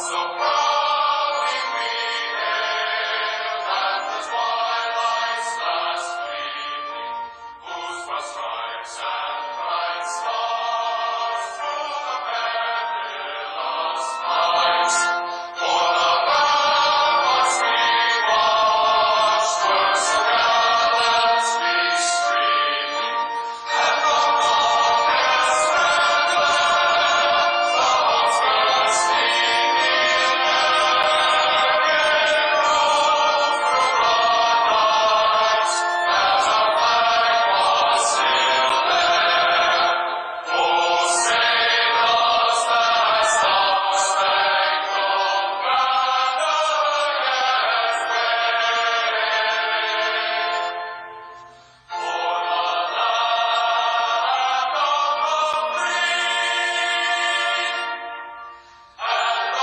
So proudly we hailed at the twilight's last gleaming, whose broad stripes and bright stars through the perilous fights o'er the ramparts we watched were so gallantly streaming, and the rockets red glare, the bombs bursting in air, it rode through the night as our flag was still there. Oh, say does that star-spangled banner yet wave? For the land of the free and the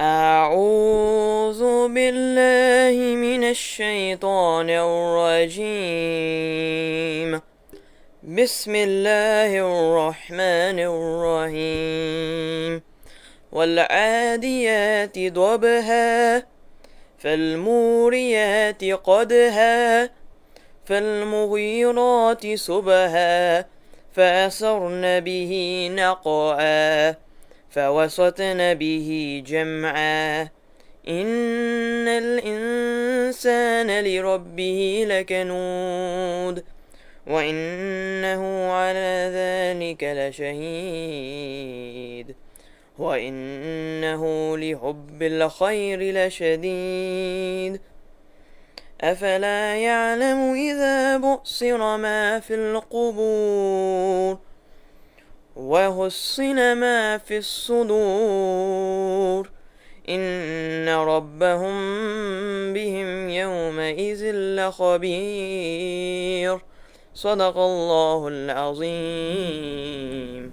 أعوذ بالله من الشيطان الرجيم بسم الله الرحمن الرحيم والعاديات ضبها فالموريات قدها فالمغيرات صبها فأثرن به نقعا فوسطن به جمعا إن الإنسان لربه لكنود وإنه على ذلك لشهيد وإنه لحب الخير لشديد أفلا يعلم إذا بؤصر ما في القبور وحصل ما في الصدور إن ربهم بهم يومئذ لخبير صدق الله العظيم۔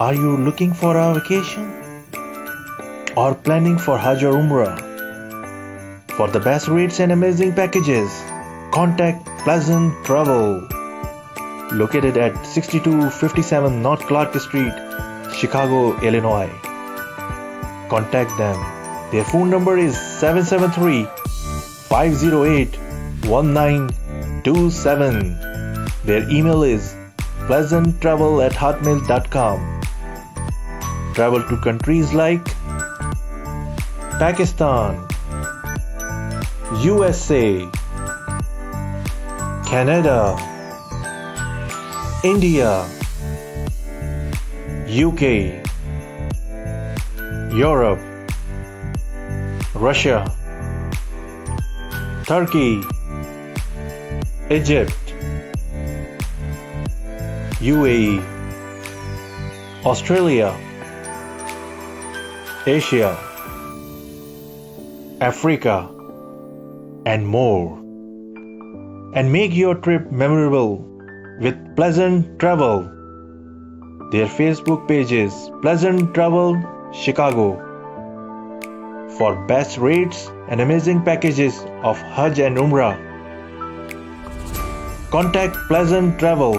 Are you looking for a vacation or planning for Hajj or Umrah? For the best rates and amazing packages, contact Pleasant Travel, located at 6257 North Clark Street, Chicago, Illinois. Contact them. Their phone number is 773-508-1927. Their email is pleasanttravel@hotmail.com. Travel to countries like Pakistan, USA, Canada, India, UK, Europe, Russia, Turkey, Egypt, UAE, Australia, Asia, Africa, and more. And make your trip memorable with Pleasant Travel. Their Facebook page is Pleasant Travel Chicago for best rates and amazing packages of Hajj and Umrah. Contact Pleasant Travel.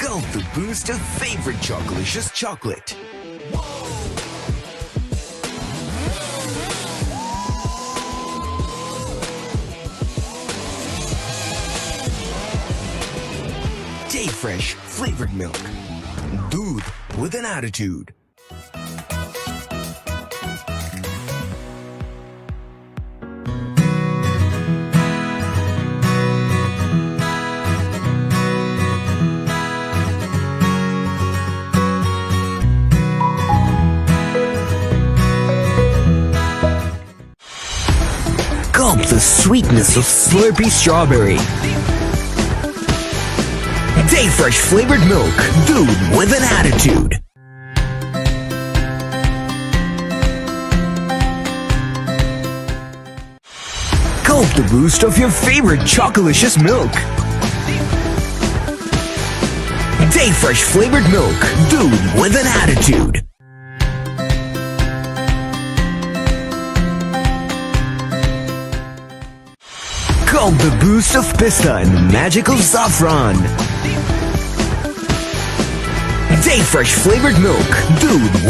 Gulp the boost of favorite Chocolicious chocolate. Day Fresh flavored milk. Doodh with an attitude. Gulp the sweetness of Slurpee strawberry. Day Fresh flavored milk. Doodh with an attitude. Gulp the boost of your favorite Chocolicious milk. Day Fresh flavored milk. Doodh with an attitude. Gulp the boost of pista and the magical saffron. Day Fresh flavored milk. Doodh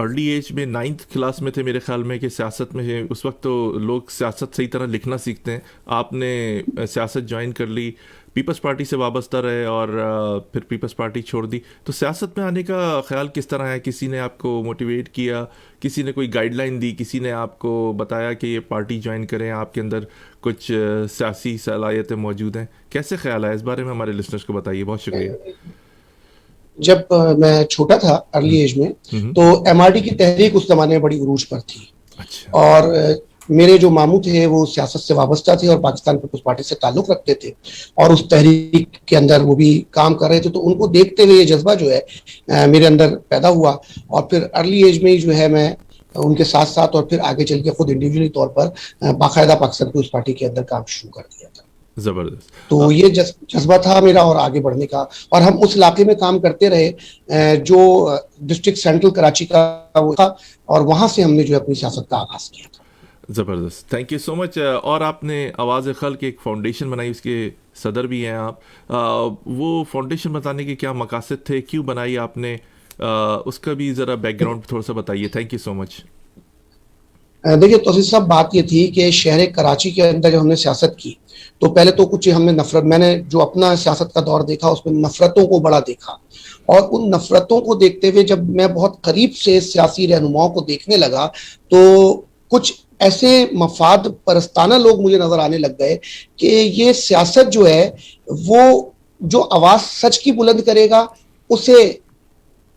early age میں 9th class میں تھے میرے خیال میں کہ سیاست میں اس وقت تو لوگ سیاست صحیح طرح لکھنا سیکھتے ہیں. آپ نے سیاست جوائن کر لی, پیپلز پارٹی سے وابستہ رہے اور پھر پیپلز پارٹی چھوڑ دی. تو سیاست میں آنے کا خیال کس طرح ہے؟ کسی نے آپ کو موٹیویٹ کیا, کسی نے کوئی گائیڈ لائن دی, کسی نے آپ کو بتایا کہ یہ پارٹی جوائن کریں, آپ کے اندر کچھ سیاسی صلاحیتیں موجود ہیں؟ کیسے خیال ہے اس بارے میں ہمارے لسنرز کو بتائیے. بہت شکریہ. جب میں چھوٹا تھا ارلی ایج میں تو ایم آر ڈی کی تحریک اس زمانے میں بڑی عروج پر تھی, اچھا. اور میرے جو ماموں تھے وہ سیاست سے وابستہ تھے اور پاکستان پیپلز پارٹی سے تعلق رکھتے تھے اور اس تحریک کے اندر وہ بھی کام کر رہے تھے. تو ان کو دیکھتے ہوئے یہ جذبہ جو ہے میرے اندر پیدا ہوا, اور پھر ارلی ایج میں ہی جو ہے میں ان کے ساتھ ساتھ اور پھر آگے چل کے خود انڈیویجولی طور پر باقاعدہ پاکستان پیپلز پارٹی کے اندر کام شروع کر دیا تھا. زبردست. تو یہ جذبہ تھا میرا اور آگے بڑھنے کا, اور ہم اس علاقے میں کام کرتے رہے جو ڈسٹرکٹ سینٹرل کراچی کا وہ تھا, اور وہاں سے ہم نے جو ہے اپنی سیاست کا آغاز کیا تھا. زبردست, تھینک یو سو مچ. اور آپ نے آواز خلق ایک فاؤنڈیشن بنائی, اس کے صدر بھی ہیں آپ. وہ فاؤنڈیشن بتانے کے کیا مقاصد تھے, کیوں بنائی آپ نے, اس کا بھی ذرا بیک گراؤنڈ تھوڑا سا بتائیے. تھینک یو سو مچ. دیکھیے توسیع صاحب, بات یہ تھی کہ شہر کراچی کے اندر جب ہم نے سیاست کی تو پہلے تو کچھ ہم نے نفرت, میں نے جو اپنا سیاست کا دور دیکھا اس میں نفرتوں کو بڑا دیکھا, اور ان نفرتوں کو دیکھتے ہوئے جب میں بہت قریب سے سیاسی رہنماؤں کو دیکھنے لگا تو کچھ ایسے مفاد پرستانہ لوگ مجھے نظر آنے لگ گئے کہ یہ سیاست جو ہے وہ جو آواز سچ کی بلند کرے گا اسے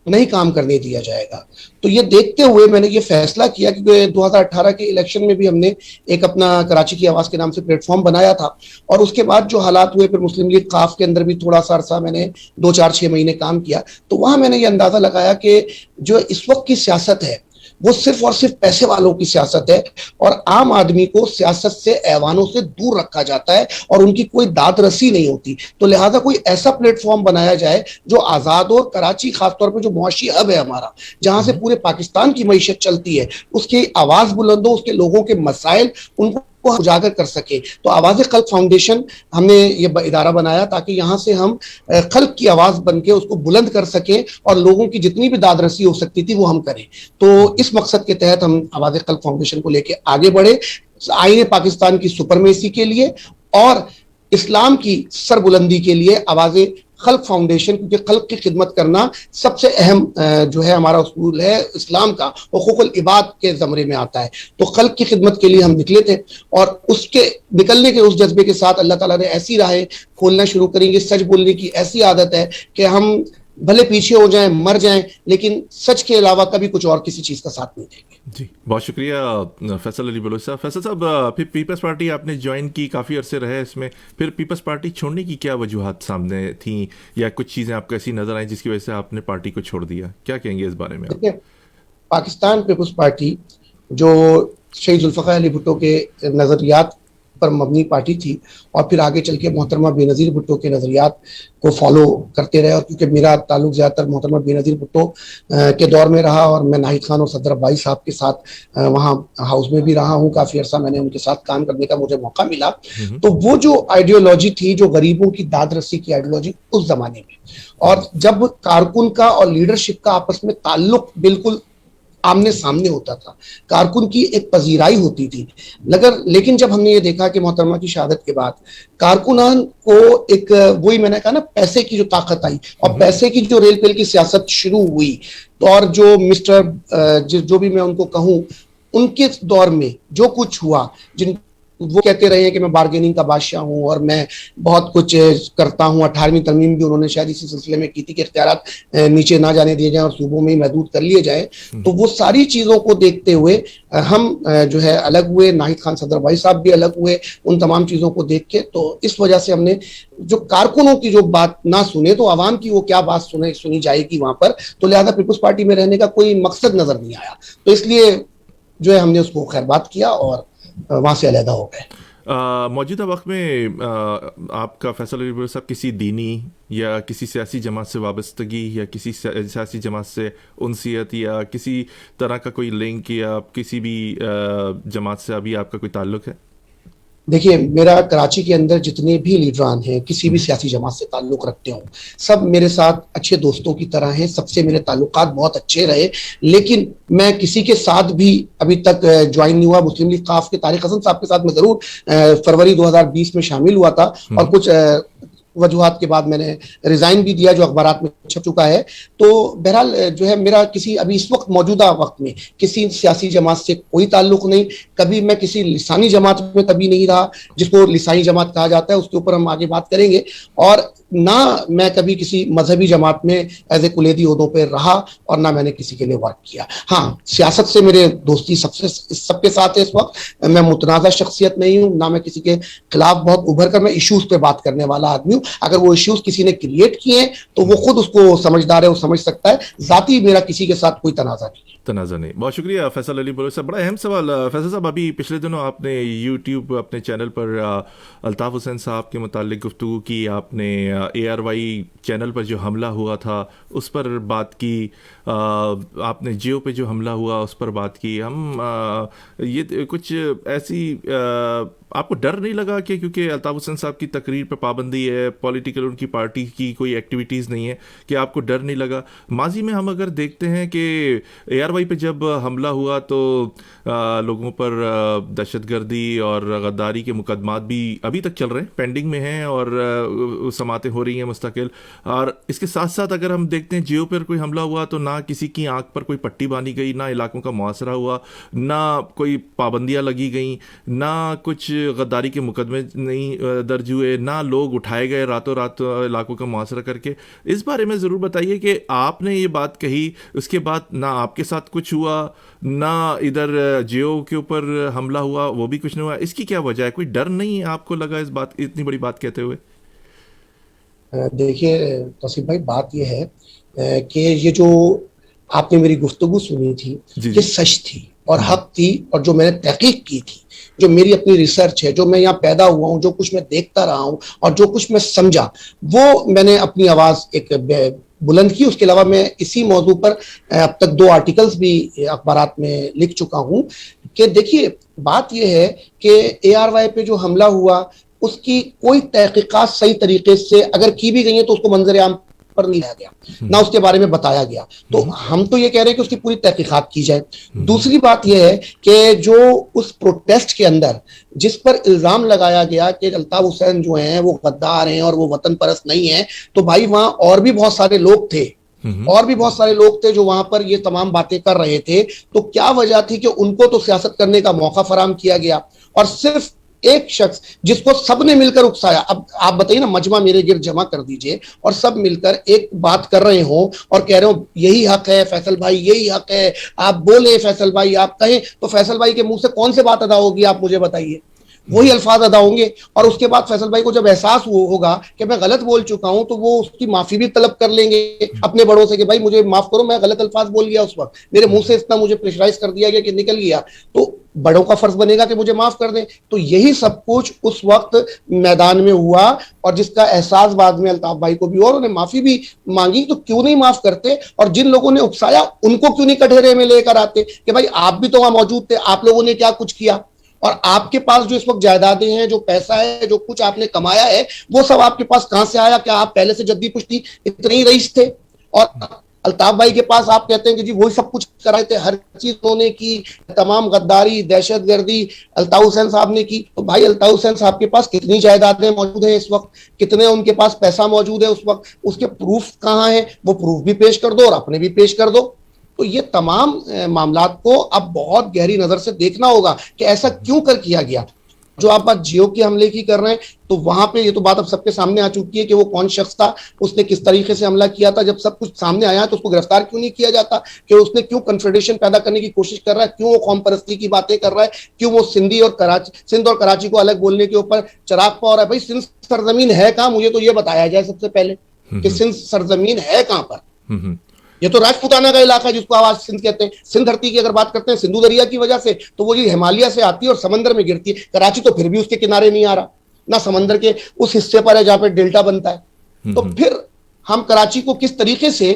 نہیں کام کرنے دیا جائے گا. تو یہ دیکھتے ہوئے میں نے یہ فیصلہ کیا کہ 2018 کے الیکشن میں بھی ہم نے ایک اپنا کراچی کی آواز کے نام سے پلیٹ فارم بنایا تھا, اور اس کے بعد جو حالات ہوئے پھر مسلم لیگ قاف کے اندر بھی تھوڑا سا عرصہ میں نے 2-4-6 مہینے کام کیا, تو وہاں میں نے یہ اندازہ لگایا کہ جو اس وقت کی سیاست ہے وہ صرف اور صرف پیسے والوں کی سیاست ہے, اور عام آدمی کو سیاست سے ایوانوں سے دور رکھا جاتا ہے اور ان کی کوئی داد رسی نہیں ہوتی. تو لہٰذا کوئی ایسا پلیٹ فارم بنایا جائے جو آزاد ہو. کراچی خاص طور پہ جو معاشی ہب ہے ہمارا, جہاں سے پورے پاکستان کی معیشت چلتی ہے, اس کی آواز بلند ہو, اس کے لوگوں کے مسائل ان کو اجاگر کر سکے. تو آواز خلق فاؤنڈیشن ہم نے یہ ادارہ بنایا تاکہ یہاں سے ہم خلق کی آواز بن کے اس کو بلند کر سکیں اور لوگوں کی جتنی بھی داد رسی ہو سکتی تھی وہ ہم کریں. تو اس مقصد کے تحت ہم آواز خلق فاؤنڈیشن کو لے کے آگے بڑھے, آئین پاکستان کی سپرمیسی کے لیے اور اسلام کی سربلندی کے لیے. آواز خلق فاؤنڈیشن, کیونکہ خلق کی خدمت کرنا سب سے اہم جو ہے ہمارا اصول ہے اسلام کا, حقوق العباد کے زمرے میں آتا ہے. تو خلق کی خدمت کے لیے ہم نکلے تھے, اور اس کے نکلنے کے اس جذبے کے ساتھ اللہ تعالیٰ نے ایسی راہیں کھولنا شروع کریں گے. سچ بولنے کی ایسی عادت ہے کہ ہم بھلے پیچھے ہو جائیں, مر جائیں, لیکن سچ کے علاوہ کبھی کچھ اور کسی چیز کا ساتھ نہیں دیں گے. جی بہت شکریہ فیصل علی بلوچ صاحب. فیصل صاحب, پھر پیپلز پارٹی آپ نے جوائن کی, کافی عرصے رہے اس میں, پھر پیپلز پارٹی چھوڑنے کی کیا وجوہات سامنے تھیں, یا کچھ چیزیں آپ کو ایسی نظر آئیں جس کی وجہ سے آپ نے پارٹی کو چھوڑ دیا؟ کیا کہیں گے اس بارے میں آپ؟ پاکستان پیپلز پارٹی جو شہید ذوالفقار علی بھٹو کے نظریات پر مبنی پارٹی تھی, اور پھر آگے چل کے محترمہ بے نظیر بھٹو کے نظریات کو فالو کرتے رہے, اور کیونکہ میرا تعلق زیادہ تر محترمہ بے نظیر بھٹو کے دور میں رہا, اور میں ناہید خان اور صدر عباسی صاحب کے ساتھ وہاں ہاؤس میں بھی رہا ہوں, کافی عرصہ میں نے ان کے ساتھ کام کرنے کا مجھے موقع ملا. تو وہ جو آئیڈیالوجی تھی, جو غریبوں کی داد رسی کی آئیڈیالوجی اس زمانے میں, اور جب کارکن کا اور لیڈرشپ کا آپس میں تعلق بالکل آمنے سامنے ہوتا تھا, کارکن کی ایک پذیرائی ہوتی تھی. لیکن جب ہم نے یہ دیکھا کہ محترمہ کی شہادت کے بعد کارکنان کو ایک وہی میں نے کہا نا پیسے کی جو طاقت آئی, اور پیسے کی جو ریل پیل کی سیاست شروع ہوئی, تو اور جو جو بھی میں ان کو کہوں, ان کے دور میں جو کچھ ہوا, وہ کہتے رہے ہیں کہ میں بارگیننگ کا بادشاہ ہوں اور میں بہت کچھ کرتا ہوں. 18ویں ترمیم بھی انہوں نے شاید اسی سلسلے میں کی تھی کہ اختیارات نیچے نہ جانے دیے جائیں اور صوبوں میں ہی محدود کر لیے جائیں. تو وہ ساری چیزوں کو دیکھتے ہوئے ہم جو ہے الگ ہوئے, ناہید خان صدر بھائی صاحب بھی الگ ہوئے ان تمام چیزوں کو دیکھ کے. تو اس وجہ سے ہم نے جو کارکنوں کی جو بات نہ سنے تو عوام کی وہ کیا بات سنی جائے گی وہاں پر, تو لہذا پیپلز پارٹی میں رہنے کا کوئی مقصد نظر نہیں آیا. تو اس لیے جو ہے ہم نے اس کو خیر بات کیا اور وہاں سے علیحدہ ہو گئے. موجودہ وقت میں آپ کا فیصل علی بلوچ صاحب کسی دینی یا کسی سیاسی جماعت سے وابستگی یا کسی سیاسی جماعت سے انسیت یا کسی طرح کا کوئی لنک یا کسی بھی جماعت سے ابھی آپ کا کوئی تعلق ہے؟ دیکھیے میرا کراچی کے اندر جتنے بھی لیڈران ہیں کسی بھی سیاسی جماعت سے تعلق رکھتے ہوں سب میرے ساتھ اچھے دوستوں کی طرح ہیں, سب سے میرے تعلقات بہت اچھے رہے, لیکن میں کسی کے ساتھ بھی ابھی تک جوائن نہیں ہوا. مسلم لیگ قاف کے طارق حسن صاحب کے ساتھ میں ضرور فروری 2020 میں شامل ہوا تھا اور کچھ وجوہات کے بعد میں نے ریزائن بھی دیا جو اخبارات میں چھپ چکا ہے. تو بہرحال جو ہے میرا کسی ابھی اس وقت موجودہ وقت میں کسی سیاسی جماعت سے کوئی تعلق نہیں. کبھی میں کسی لسانی جماعت میں کبھی نہیں رہا, جس کو لسانی جماعت کہا جاتا ہے اس کے اوپر ہم آگے بات کریں گے, اور نہ میں کبھی کسی مذہبی جماعت میں ایز اے کلیدی عہدوں پہ رہا اور نہ میں نے کسی کے لیے ورک کیا. ہاں سیاست سے میرے دوستی سب کے ساتھ ہے اس وقت. میں متنازع شخصیت نہیں ہوں, نہ میں کسی کے خلاف بہت ابھر کر میں ایشوز پہ بات کرنے والا آدمی ہوں. اگر وہ ایشوز کسی نے کریٹ کیے ہیں تو وہ خود اس کو سمجھدار ہے, وہ سمجھ سکتا ہے. ذاتی میرا کسی کے ساتھ کوئی تنازع نہیں. بہت شکریہ فیصل علی بلوچ صاحب. بڑا اہم سوال فیصل صاحب, ابھی پچھلے دنوں آپ نے یوٹیوب اپنے چینل پر الطاف حسین صاحب کے متعلق گفتگو کی, آپ نے اے آر وائی چینل پر جو حملہ ہوا تھا اس پر بات کی, آپ نے جیو پہ جو حملہ ہوا اس پر بات کی. ہم یہ کچھ ایسی آپ کو ڈر نہیں لگا کہ کیونکہ الطاف حسین صاحب کی تقریر پہ پابندی ہے, پولیٹیکل ان کی پارٹی کی کوئی ایکٹیویٹیز نہیں ہے, کہ آپ کو ڈر نہیں لگا؟ ماضی میں ہم اگر دیکھتے ہیں کہ اے آر وائی پہ جب حملہ ہوا تو لوگوں پر دہشت گردی اور غداری کے مقدمات بھی ابھی تک چل رہے ہیں, پینڈنگ میں ہیں اور سماعتیں ہو رہی ہیں مستقل. اور اس کے ساتھ ساتھ اگر ہم دیکھتے ہیں جیو پر کوئی حملہ ہوا تو نہ کسی کی آنکھ پر کوئی پٹی باندھی گئی, نہ علاقوں کا محاصرہ ہوا, نہ کوئی پابندیاں لگی گئیں, نہ کچھ غداری کے مقدمے نہیں درج ہوئے, نہ لوگ اٹھائے گئے راتوں رات علاقوں کا محاصرہ کر کے. اس بارے میں ضرور بتائیے کہ آپ نے یہ بات کہی, اس کے بعد نہ آپ کے ساتھ کچھ ہوا, نہ ادھر جیو کے اوپر حملہ ہوا وہ بھی کچھ نہیں ہوا. اس کی کیا وجہ ہے؟ کوئی ڈر نہیں آپ کو لگا اس بات, اتنی بڑی بات کہتے ہوئے؟ دیکھیے توصیف بھائی, بات یہ ہے کہ یہ جو آپ نے میری گفتگو سنی تھی یہ سچ تھی اور حق تھی, اور جو میں نے تحقیق کی تھی, جو میری اپنی ریسرچ ہے, جو میں یہاں پیدا ہوا ہوں, جو کچھ میں دیکھتا رہا ہوں اور جو کچھ میں سمجھا, وہ میں نے اپنی آواز ایک بلند کی. اس کے علاوہ میں اسی موضوع پر اب تک 2 آرٹیکلز بھی اخبارات میں لکھ چکا ہوں. کہ دیکھیے بات یہ ہے کہ اے آر وائی پہ جو حملہ ہوا اس کی کوئی تحقیقات صحیح طریقے سے اگر کی بھی گئی ہیں تو اس کو منظر عام پر نہیں لایا گیا, نہ اس کے بارے میں بتایا گیا. تو ہم تو یہ کہہ رہے ہیں کہ اس کی پوری تحقیقات کی جائے. دوسری بات یہ ہے کہ جو اس پروٹیسٹ کے اندر جس پر الزام لگایا گیا کہ الطاف حسین جو ہیں وہ غدار ہیں اور وہ وطن پرست نہیں ہیں, تو بھائی وہاں اور بھی بہت سارے لوگ تھے, اور بھی بہت سارے لوگ تھے جو وہاں پر یہ تمام باتیں کر رہے تھے. تو کیا وجہ تھی کہ ان کو تو سیاست کرنے کا موقع فراہم کیا گیا اور صرف ایک شخص جس کو سب نے مل کر اکسایا. اب آپ بتائیے نا, مجمع میرے گرد جمع کر دیجئے اور سب مل کر ایک بات کر رہے ہوں اور کہہ رہے ہوں یہی حق ہے فیصل بھائی, یہی حق ہے, آپ بولیں فیصل بھائی, آپ کہیں, تو فیصل بھائی کے منہ سے کون سے بات ادا ہوگی آپ مجھے بتائیے؟ وہی الفاظ ادا ہوں گے. اور اس کے بعد فیصل بھائی کو جب احساس ہوگا کہ میں غلط بول چکا ہوں تو وہ اس کی معافی بھی طلب کر لیں گے اپنے بڑوں سے کہ بھائی مجھے معاف کرو, میں غلط الفاظ بول گیا, اس وقت میرے منہ سے اتنا مجھے پریشرائز کر دیا گیا کہ نکل گیا, تو بڑوں کا فرض بنے گا کہ مجھے معاف کر دیں. تو یہی سب کچھ اس وقت میدان میں ہوا, اور جس کا احساس بعد میں الطاف بھائی کو بھی, اور انہیں معافی بھی مانگی. تو کیوں نہیں معاف کرتے, اور جن لوگوں نے اکسایا ان کو کیوں نہیں کٹہرے میں لے کر آتے کہ بھائی آپ بھی تو وہاں موجود تھے, آپ لوگوں نے کیا کچھ کیا, اور آپ کے پاس جو اس وقت جائیدادیں ہیں, جو پیسہ ہے, جو کچھ آپ نے کمایا ہے, وہ سب آپ کے پاس کہاں سے آیا؟ کیا آپ پہلے سے جدی پشتی اتنے ہی رئیس تھے؟ اور الطاف بھائی کے پاس آپ کہتے ہیں کہ جی وہی سب کچھ کرائے تھے, ہر چیز انہوں نے کی, تمام غداری دہشت گردی الطاف حسین صاحب نے کی. تو بھائی الطاف حسین صاحب کے پاس کتنی جائیدادیں موجود ہیں اس وقت, کتنے ان کے پاس پیسہ موجود ہے اس وقت, اس کے پروف کہاں ہیں؟ وہ پروف بھی پیش کر دو اور اپنے بھی پیش کر دو. تو یہ تمام معاملات کو اب بہت گہری نظر سے دیکھنا ہوگا کہ ایسا کیوں کر کیا گیا. جو آپ بات جیو کے حملے کی کر رہے ہیں, تو وہاں پہ یہ تو بات اب سب کے سامنے آ چکی ہے کہ وہ کون شخص تھا, اس نے کس طریقے سے حملہ کیا تھا. جب سب کچھ سامنے آیا تو اس کو گرفتار کیوں نہیں کیا جاتا, کہ اس نے کیوں کنفیڈریشن پیدا کرنے کی کوشش کر رہا ہے, کیوں وہ قوم پرستی کی باتیں کر رہا ہے, کیوں وہ سندھ اور کراچی کو الگ بولنے کے اوپر چراغ پا رہا ہے. بھائی سندھ سرزمین ہے کہاں, مجھے تو یہ بتایا جائے سب سے پہلے کہ سندھ سرزمین ہے کہاں پر. یہ تو راجپوتانہ کا علاقہ ہے جس کو آواز سندھ کہتے ہیں. سندھ دھرتی کی اگر بات کرتے ہیں سندھو دریا کی وجہ سے, تو وہ یہ ہمالیہ سے آتی ہے اور سمندر میں گرتی ہے. کراچی تو پھر بھی اس کے کنارے نہیں آ رہا, نہ سمندر کے اس حصے پر ہے جہاں پہ ڈیلٹا بنتا ہے. تو پھر ہم کراچی کو کس طریقے سے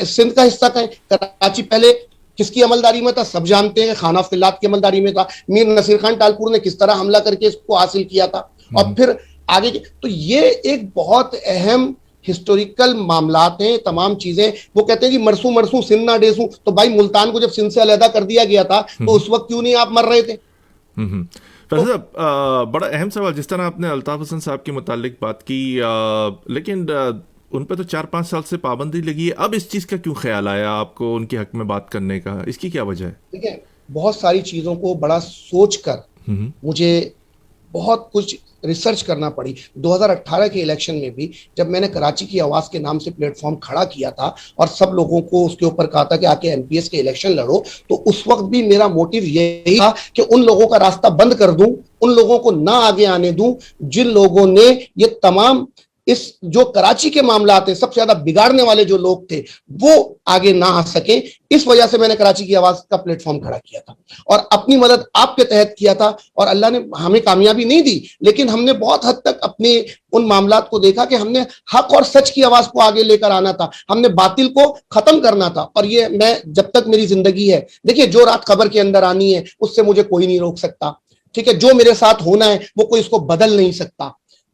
سندھ کا حصہ کہیں؟ کراچی پہلے کس کی عملداری میں تھا سب جانتے ہیں, خانہ فلات کی عملداری میں تھا. میر نصیر خان ٹالپور نے کس طرح حملہ کر کے اس کو حاصل کیا تھا, اور پھر آگے. تو یہ ایک بہت اہم ہسٹوریکل معاملات ہیں, تمام چیزیں. وہ کہتے ہیں کہ مرسوں مرسوں سن نہ ڈیسوں, تو بھائی ملتان کو جب سن سے علیحدہ کر دیا گیا تھا تو اس وقت کیوں نہیں آپ مر رہے تھے؟ فیصل صاحب, بڑا اہم سوال, جس طرح آپ نے الطاف حسن صاحب کے متعلق بات کی, لیکن ان پہ تو 4-5 سال سے پابندی لگی ہے, اب اس چیز کا کیوں خیال آیا آپ کو ان کے حق میں بات کرنے کا, اس کی کیا وجہ ہے؟ دیکھیں, بہت ساری چیزوں کو بڑا سوچ کر مجھے بہت کچھ ریسرچ کرنا پڑی. 2018 کے الیکشن میں بھی جب میں نے کراچی کی آواز کے نام سے پلیٹ فارم کھڑا کیا تھا اور سب لوگوں کو اس کے اوپر کہا تھا کہ آ کے MP ایس کے الیکشن لڑو, تو اس وقت بھی میرا موٹیو یہی تھا کہ ان لوگوں کا راستہ بند کر دوں, ان لوگوں کو نہ آگے آنے دوں جن لوگوں نے یہ تمام اس جو کراچی کے معاملات ہیں سب سے زیادہ بگاڑنے والے جو لوگ تھے وہ آگے نہ آ سکیں. اس وجہ سے میں نے کراچی کی آواز کا پلیٹ فارم کھڑا کیا تھا اور اپنی مدد آپ کے تحت کیا تھا, اور اللہ نے ہمیں کامیابی نہیں دی, لیکن ہم نے بہت حد تک اپنے ان معاملات کو دیکھا کہ ہم نے حق اور سچ کی آواز کو آگے لے کر آنا تھا, ہم نے باطل کو ختم کرنا تھا. اور یہ میں جب تک میری زندگی ہے, دیکھیے جو رات قبر کے اندر آنی ہے اس سے مجھے کوئی نہیں روک سکتا, ٹھیک ہے, جو میرے ساتھ ہونا ہے وہ کوئی اس کو بدل نہیں سکتا.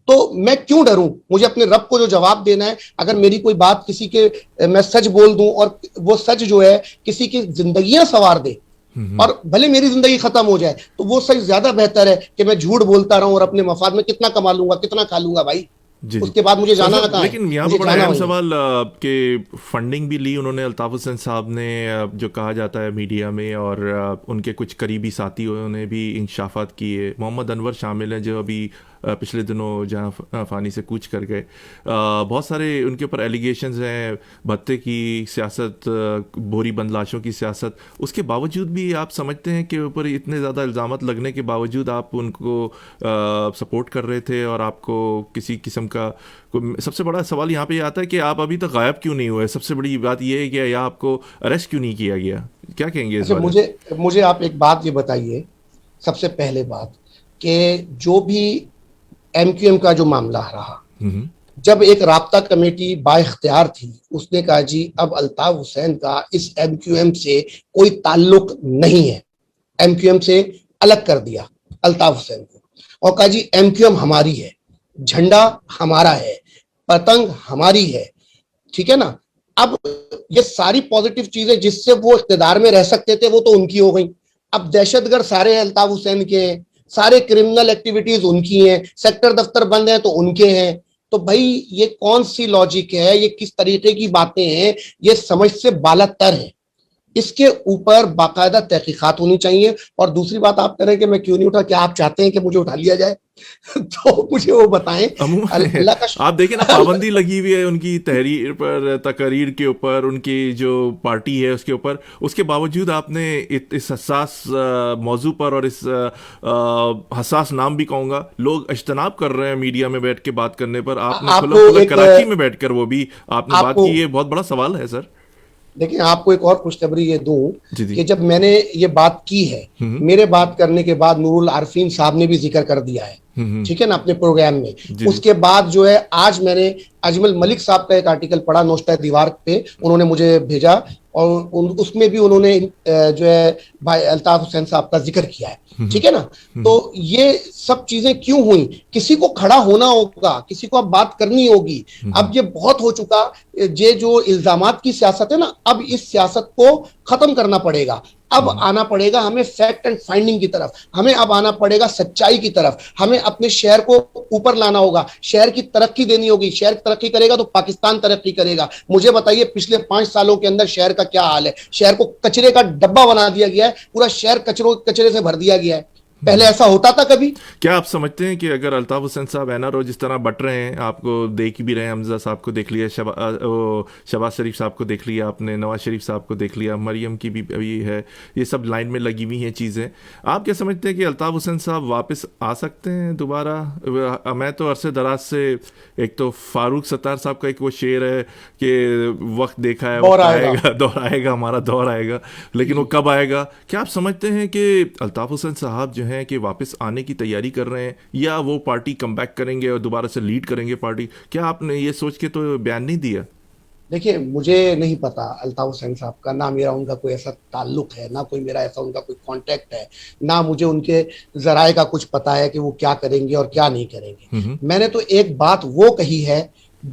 تو میں کیوں ڈروں, مجھے اپنے رب کو جو جواب دینا ہے. اگر میری کوئی بات کسی کے میں سچ بول دوں اور وہ سچ جو ہے کسی کی زندگیاں سنوار دے اور بھلے میری زندگی ختم ہو جائے, تو وہ سچ زیادہ بہتر ہے کہ میں جھوٹ بولتا رہوں اور اپنے مفاد میں کتنا کما لوں گا, کتنا کھا لوں گا بھائی, اس کے بعد مجھے جانا کہاں ہے. لیکن یہاں پہ بڑا اہم سوال کہ فنڈنگ بھی لی انہوں نے الطاف حسن صاحب نے, جو کہا جاتا ہے میڈیا میں, اور ان کے کچھ قریبی ساتھیوں نے بھی انکشافات کیے. محمد انور شامل ہیں جو ابھی پچھلے دنوں جہاں فانی سے کوچ کر گئے. بہت سارے ان کے اوپر ایلیگیشنز ہیں, بھتے کی سیاست, بوری بند لاشوں کی سیاست. اس کے باوجود بھی آپ سمجھتے ہیں کہ اوپر اتنے زیادہ الزامات لگنے کے باوجود آپ ان کو سپورٹ کر رہے تھے, اور آپ کو کسی قسم کا, سب سے بڑا سوال یہاں پہ یہ آتا ہے کہ آپ ابھی تک غائب کیوں نہیں ہوئے. سب سے بڑی بات یہ ہے کہ یا آپ کو اریسٹ کیوں نہیں کیا گیا, کیا کہیں گے اس بارے میں؟ مجھے آپ ایک بات یہ بتائیے, سب سے پہلے بات کہ جو بھی MQM کا جو معاملہ رہا, جب ایک رابطہ کمیٹی با اختیار تھی, اس نے کہا جی اب الطاف حسین کا اس MQM سے کوئی تعلق نہیں ہے, MQM سے الگ کر دیا الطاف حسین کو, اور کہا جی MQM ہماری ہے, جھنڈا ہمارا ہے, پتنگ ہماری ہے, ٹھیک ہے نا. اب یہ ساری پازیٹیو چیزیں جس سے وہ اقتدار میں رہ سکتے تھے وہ تو ان کی ہو گئیں. اب دہشت گرد سارے الطاف حسین کے ہیں, سارے کرمنل ایکٹیویٹیز ان کی ہیں, سیکٹر دفتر بند ہیں تو ان کے ہیں. تو بھائی یہ کون سی لاجک ہے, یہ کس طریقے کی باتیں ہیں, یہ سمجھ سے بالا تر ہے. اس کے اوپر باقاعدہ تحقیقات ہونی چاہیے. اور دوسری بات آپ کہہ رہے ہیں کہ میں کیوں نہیں اٹھا, کیا آپ چاہتے ہیں کہ مجھے اٹھا لیا جائے؟ تو مجھے وہ بتائیں. آپ دیکھیں نا, پابندی لگی ہوئی ہے ان کی تحریر پر, تقاریر کے اوپر, ان کی جو پارٹی ہے اس کے اوپر, اس کے باوجود آپ نے اس حساس موضوع پر, اور اس حساس نام بھی کہوں گا, لوگ اجتناب کر رہے ہیں میڈیا میں بیٹھ کے بات کرنے پر. آپ نے کھلا کراچی میں بیٹھ کر وہ بھی آپ نے بات کی, یہ بہت بڑا سوال ہے سر. لیکن آپ کو ایک اور خوشخبری یہ دوں کہ جب میں نے یہ بات کی ہے, میرے بات کرنے کے بعد نور العارفین صاحب نے بھی ذکر کر دیا ہے, ٹھیک ہے نا, اپنے پروگرام میں. اس کے بعد جو ہے آج میں نے اجمل ملک صاحب کا ایک آرٹیکل پڑھا نوشتہ دیوار پہ, انہوں نے مجھے بھیجا, اور اس میں بھی انہوں نے جو ہے بھائی الطاف حسین صاحب کا ذکر کیا ہے, ٹھیک ہے نا. تو یہ سب چیزیں کیوں ہوئیں؟ کسی کو کھڑا ہونا ہوگا, کسی کو اب بات کرنی ہوگی. اب یہ بہت ہو چکا, یہ جو الزامات کی سیاست ہے نا, اب اس سیاست کو ختم کرنا پڑے گا. اب آنا پڑے گا ہمیں فیکٹ اینڈ فائنڈنگ کی طرف, ہمیں اب آنا پڑے گا سچائی کی طرف. ہمیں اپنے شہر کو اوپر لانا ہوگا, شہر کی ترقی دینی ہوگی. شہر ترقی کرے گا تو پاکستان ترقی کرے گا. مجھے بتائیے پچھلے 5 سالوں کے اندر شہر کا کیا حال ہے؟ شہر کو کچرے کا ڈبہ بنا دیا گیا ہے, پورا شہر کچرے سے بھر دیا گیا ہے. پہلے ایسا ہوتا تھا کبھی؟ کیا آپ سمجھتے ہیں کہ اگر الطاف حسین صاحب NRO جس طرح بٹ رہے ہیں, آپ کو دیکھ بھی رہے ہیں, حمزہ صاحب کو دیکھ لیا, شہباز شریف صاحب کو دیکھ لیا آپ نے, نواز شریف صاحب کو دیکھ لیا, مریم کی بھی ابھی ہے, یہ سب لائن میں لگی ہوئی ہیں چیزیں, آپ کیا سمجھتے ہیں کہ الطاف حسین صاحب واپس آ سکتے ہیں دوبارہ؟ میں تو عرصے دراز سے, ایک تو فاروق ستار صاحب کا ایک وہ شعر ہے کہ وقت دیکھا ہے, وقت آئے گا, دور آئے گا, ہمارا دور آئے گا, لیکن وہ کب آئے گا؟ کیا آپ سمجھتے ہیں کہ الطاف حسین صاحب جو ہیں کہ واپس آنے کی تیاری کر رہے ہیں, یا وہ پارٹی کم بیک کریں گے اور دوبارہ سے لیڈ کریں گے پارٹی؟ کیا آپ نے یہ سوچ کے تو بیان نہیں دیا؟ دیکھیے مجھے نہیں پتا الطاف حسین صاحب کا، نہ میرا ان کا کوئی ایسا تعلق ہے، نہ کوئی میرا ایسا ان کا کوئی کانٹیکٹ ہے، نہ مجھے ان کے ذرائع کا کچھ پتا ہے کہ وہ کیا کریں گے اور کیا نہیں کریں گے. میں نے تو ایک بات وہ کہی ہے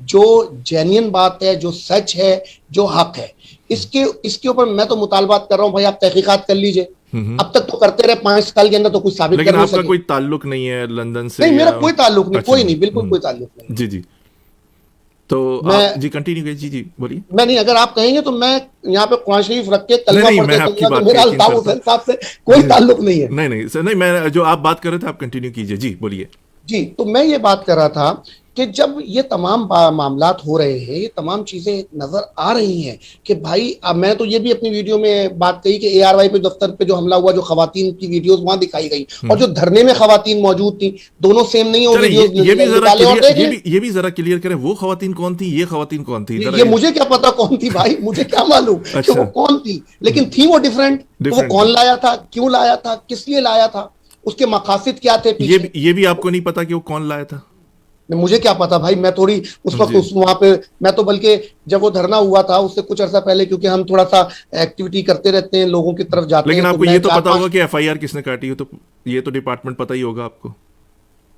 جو جینین بات ہے، جو سچ ہے، جو حق ہے. اس کے اوپر میں تو مطالبات کر رہا ہوں بھائی آپ تحقیقات کر لیجئے. اب تک تو کرتے رہے 5 سال کے اندر تو کچھ ثابت لیکن کر نہیں آپ کا سکے. کوئی تعلق نہیں ہے لندن سے؟ نہیں، میرا کوئی تعلق نہیں، کوئی نہیں، بالکل کوئی تعلق نہیں. جی تو آپ جی کنٹینیو کیجیے. جی بولیے. میں نہیں، اگر آپ کہیں گے تو میں یہاں پہ قرآن شریف رکھ کے کلمہ نہیں، پڑھ میں کے آپ کی کہوں گا بات کہ میرا الطاف حسین صاحب سے کوئی تعلق نہیں ہے. نہیں سر، نہیں، میں جو آپ بات کر رہے تھے آپ کنٹینیو کیجیے. جی بولیے. جی تو میں یہ بات کر رہا تھا کہ جب یہ تمام معاملات ہو رہے ہیں، یہ تمام چیزیں نظر آ رہی ہیں کہ بھائی میں تو یہ بھی اپنی ویڈیو میں بات کہی کہ ARY پہ دفتر پہ جو حملہ ہوا، جو خواتین کی ویڈیوز وہاں دکھائی گئی اور جو دھرنے میں خواتین موجود تھیں، دونوں سیم نہیں ہو. یہ بھی ذرا کلیئر کریں، وہ خواتین کون تھی، یہ خواتین کون تھی؟ یہ مجھے کیا پتا کون تھی بھائی، مجھے کیا معلوم کہ وہ کون تھی، لیکن تھی وہ ڈیفرنٹ. وہ کون لایا تھا، کیوں لایا تھا، کس لیے لایا تھا، اس کے مقاصد کیا تھے پیچھے، یہ بھی آپ کو نہیں پتا کہ وہ کون لایا تھا؟ مجھے کیا پتا بھائی، میں تھوڑی اس وقت وہاں پہ، میں تو بلکہ جب وہ دھرنا ہوا تھا اس سے کچھ عرصہ پہلے، کیونکہ ہم تھوڑا سا ایکٹیویٹی کرتے رہتے ہیں، لوگوں کی طرف جاتے ہیں. لیکن آپ کو یہ تو پتا ہوگا کہ FIR کس نے کاٹی ہو، تو یہ تو ڈپارٹمنٹ پتہ ہی ہوگا آپ کو.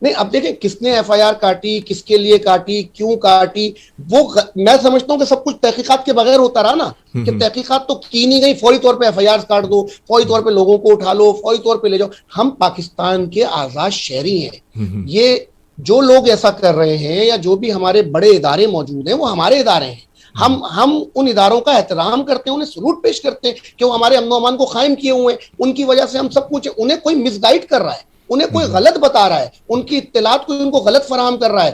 نہیں، اب دیکھیں کس نے FIR کاٹی، کس کے لیے کاٹی، کیوں کاٹی، وہ میں سمجھتا ہوں کہ سب کچھ تحقیقات کے بغیر ہوتا رہا نا، کہ تحقیقات تو کی نہیں گئی، فوری طور پہ FIR کاٹ دو، فوری طور پہ لوگوں کو اٹھا لو، فوری طور پہ لے جاؤ. ہم پاکستان کے آزاد شہری ہیں. یہ جو لوگ ایسا کر رہے ہیں یا جو بھی ہمارے بڑے ادارے موجود ہیں وہ ہمارے ادارے ہیں. ہم ان اداروں کا احترام کرتے ہیں، انہیں سلوٹ پیش کرتے ہیں کہ وہ ہمارے امن و امان کو قائم کیے ہوئے ہیں. ان کی وجہ سے ہم سب کچھ، انہیں کوئی مس گائیڈ کر رہا ہے، انہیں کوئی غلط بتا رہا ہے، ان کی اطلاعات کو ان کو غلط فراہم کر رہا ہے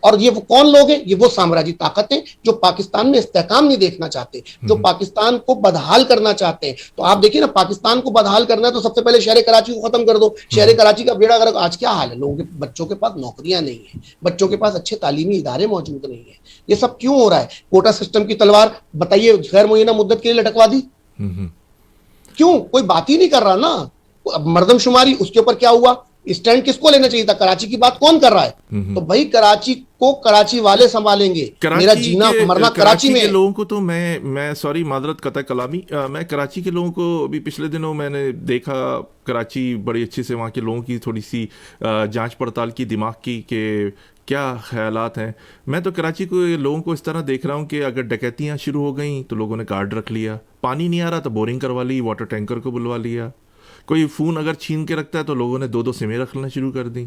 اور یہ وہ کون لوگ ہیں؟ یہ وہ سامراجی طاقتیں جو پاکستان میں استحکام نہیں دیکھنا چاہتے، جو پاکستان کو بدحال کرنا چاہتے ہیں. تو آپ دیکھیں نا، پاکستان کو بدحال کرنا ہے تو سب سے پہلے شہر کراچی کو ختم کر دو. شہر کراچی کا بیڑا غرق. آج کیا حال ہے، لوگوں کے بچوں کے پاس نوکریاں نہیں ہیں، بچوں کے پاس اچھے تعلیمی ادارے موجود نہیں ہیں. یہ سب کیوں ہو رہا ہے؟ کوٹا سسٹم کی تلوار بتائیے غیر معینہ مدت کے لیے لٹکوا دی، کیوں؟ کوئی بات ہی نہیں کر رہا نا. مردم شماری اس کے اوپر کیا ہوا؟ اسٹینڈ کس کو لینا چاہیے تھا؟ کراچی کی بات کون کر رہا ہے؟ تو بھائی کراچی کو کراچی والے سنبھالیں گے. میرا جینا مرنا کراچی میں. لوگوں کو تو میں سوری معذرت قطع کلامی، میں کراچی کے لوگوں کو ابھی پچھلے دنوں میں نے دیکھا، کراچی بڑی اچھے سے وہاں کے لوگوں کی تھوڑی سی جانچ پڑتال کی دماغ کی کہ کیا خیالات ہیں. میں تو کراچی کو لوگوں کو اس طرح دیکھ رہا ہوں کہ اگر ڈکیتیاں شروع ہو گئیں تو لوگوں نے کارڈ رکھ لیا، پانی نہیں آ رہا تو بورنگ کروا لی، واٹر ٹینکر کو بلوا لیا، کوئی فون اگر چھین کے رکھتا ہے تو لوگوں نے 2 سمیں رکھنا شروع کر دی،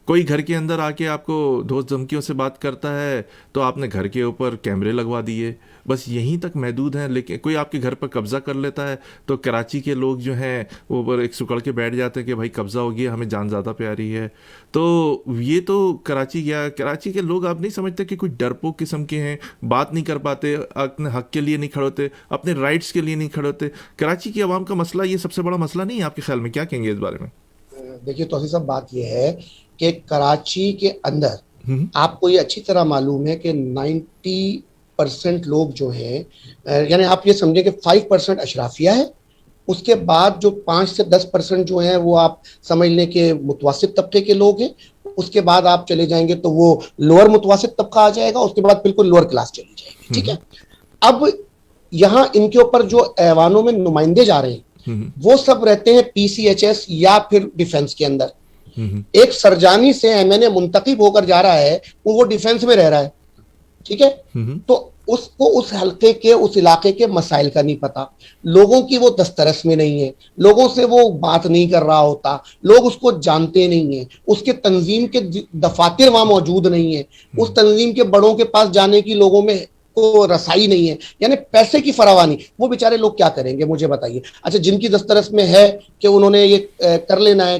کوئی گھر کے اندر آ کے آپ کو دوست دھمکیوں سے بات کرتا ہے تو آپ نے گھر کے اوپر کیمرے لگوا دیے. بس یہیں تک محدود ہیں. لیکن کوئی آپ کے گھر پر قبضہ کر لیتا ہے تو کراچی کے لوگ جو ہیں وہ ایک سکڑ کے بیٹھ جاتے ہیں کہ بھائی قبضہ ہو گیا، ہمیں جان زیادہ پیاری ہے. تو یہ تو کراچی گیا. کراچی کے لوگ آپ نہیں سمجھتے کہ کوئی ڈرپوک قسم کے ہیں، بات نہیں کر پاتے، اپنے حق کے لیے نہیں کھڑے ہوتے، اپنے رائٹس کے لیے نہیں کھڑے ہوتے. کراچی کی عوام کا مسئلہ یہ سب سے بڑا مسئلہ نہیں ہے آپ کے خیال میں؟ کیا کہیں گے اس بارے میں؟ دیکھیے توحید صاحب، بات یہ ہے کہ کراچی کے اندر آپ کو یہ اچھی طرح معلوم ہے کہ 90% لوگ جو ہیں، یعنی آپ یہ سمجھیں کہ 5% اشرافیہ ہے، اس کے بعد جو 5 سے 10% جو ہیں وہ آپ سمجھ لیں کہ متوسط طبقے کے لوگ ہیں. اس کے بعد آپ چلے جائیں گے تو وہ لوور متوسط طبقہ آ جائے گا، اس کے بعد بالکل لوور کلاس چلی جائے گی. ٹھیک ہے. اب یہاں ان کے اوپر جو ایوانوں میں نمائندے جا رہے ہیں وہ سب رہتے ہیں PCHS یا پھر ڈیفنس کے اندر. ایک سرجانی سے MNA منتخب ہو کر جا رہا ہے، وہ ڈیفنس میں رہ رہا ہے. ٹھیک ہے. تو اس کو اس حلقے کے، اس علاقے کے مسائل کا نہیں پتا، لوگوں کی وہ دسترس میں نہیں ہے، لوگوں سے وہ بات نہیں کر رہا ہوتا، لوگ اس کو جانتے نہیں ہیں، اس کے تنظیم کے دفاتر وہاں موجود نہیں ہیں، اس تنظیم کے بڑوں کے پاس جانے کی لوگوں میں کو رسائی نہیں ہے، یعنی پیسے کی فراوانی. وہ بیچارے لوگ کیا کریں گے مجھے بتائیے. اچھا، جن کی دسترس میں ہے کہ انہوں نے یہ کر لینا ہے،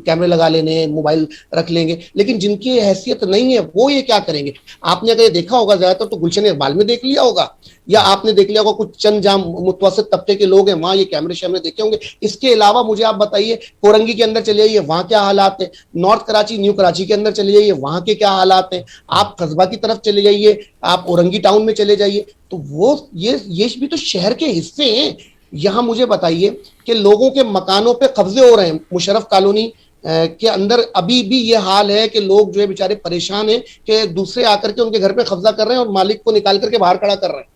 کیمرے لگا لینے ہیں، موبائل رکھ لیں گے، لیکن جن کی حیثیت نہیں ہے وہ یہ کیا کریں گے؟ آپ نے اگر یہ دیکھا ہوگا زیادہ تر تو گلشن اقبال میں دیکھ لیا ہوگا، یا آپ نے دیکھ لیا ہوگا کچھ چند جہاں متوسط طبقے کے لوگ ہیں وہاں یہ کیمرے شیمرے دیکھے ہوں گے. اس کے علاوہ مجھے آپ بتائیے کورنگی کے اندر چلے جائیے، وہاں کیا حالات ہیں. نارتھ کراچی، نیو کراچی کے اندر چلے جائیے، وہاں کے کیا حالات ہیں. آپ قصبہ کی طرف چلے جائیے، آپ اورنگی ٹاؤن میں چلے جائیے، تو وہ یہ بھی تو شہر کے حصے ہیں. یہاں مجھے بتائیے کہ لوگوں کے مکانوں پہ قبضے ہو رہے ہیں. مشرف کالونی کے اندر ابھی بھی یہ حال ہے کہ لوگ جو ہے بیچارے پریشان ہیں کہ دوسرے آ کر کے ان کے گھر پہ قبضہ کر رہے ہیں اور مالک کو نکال کر کے باہر کھڑا کر رہے ہیں.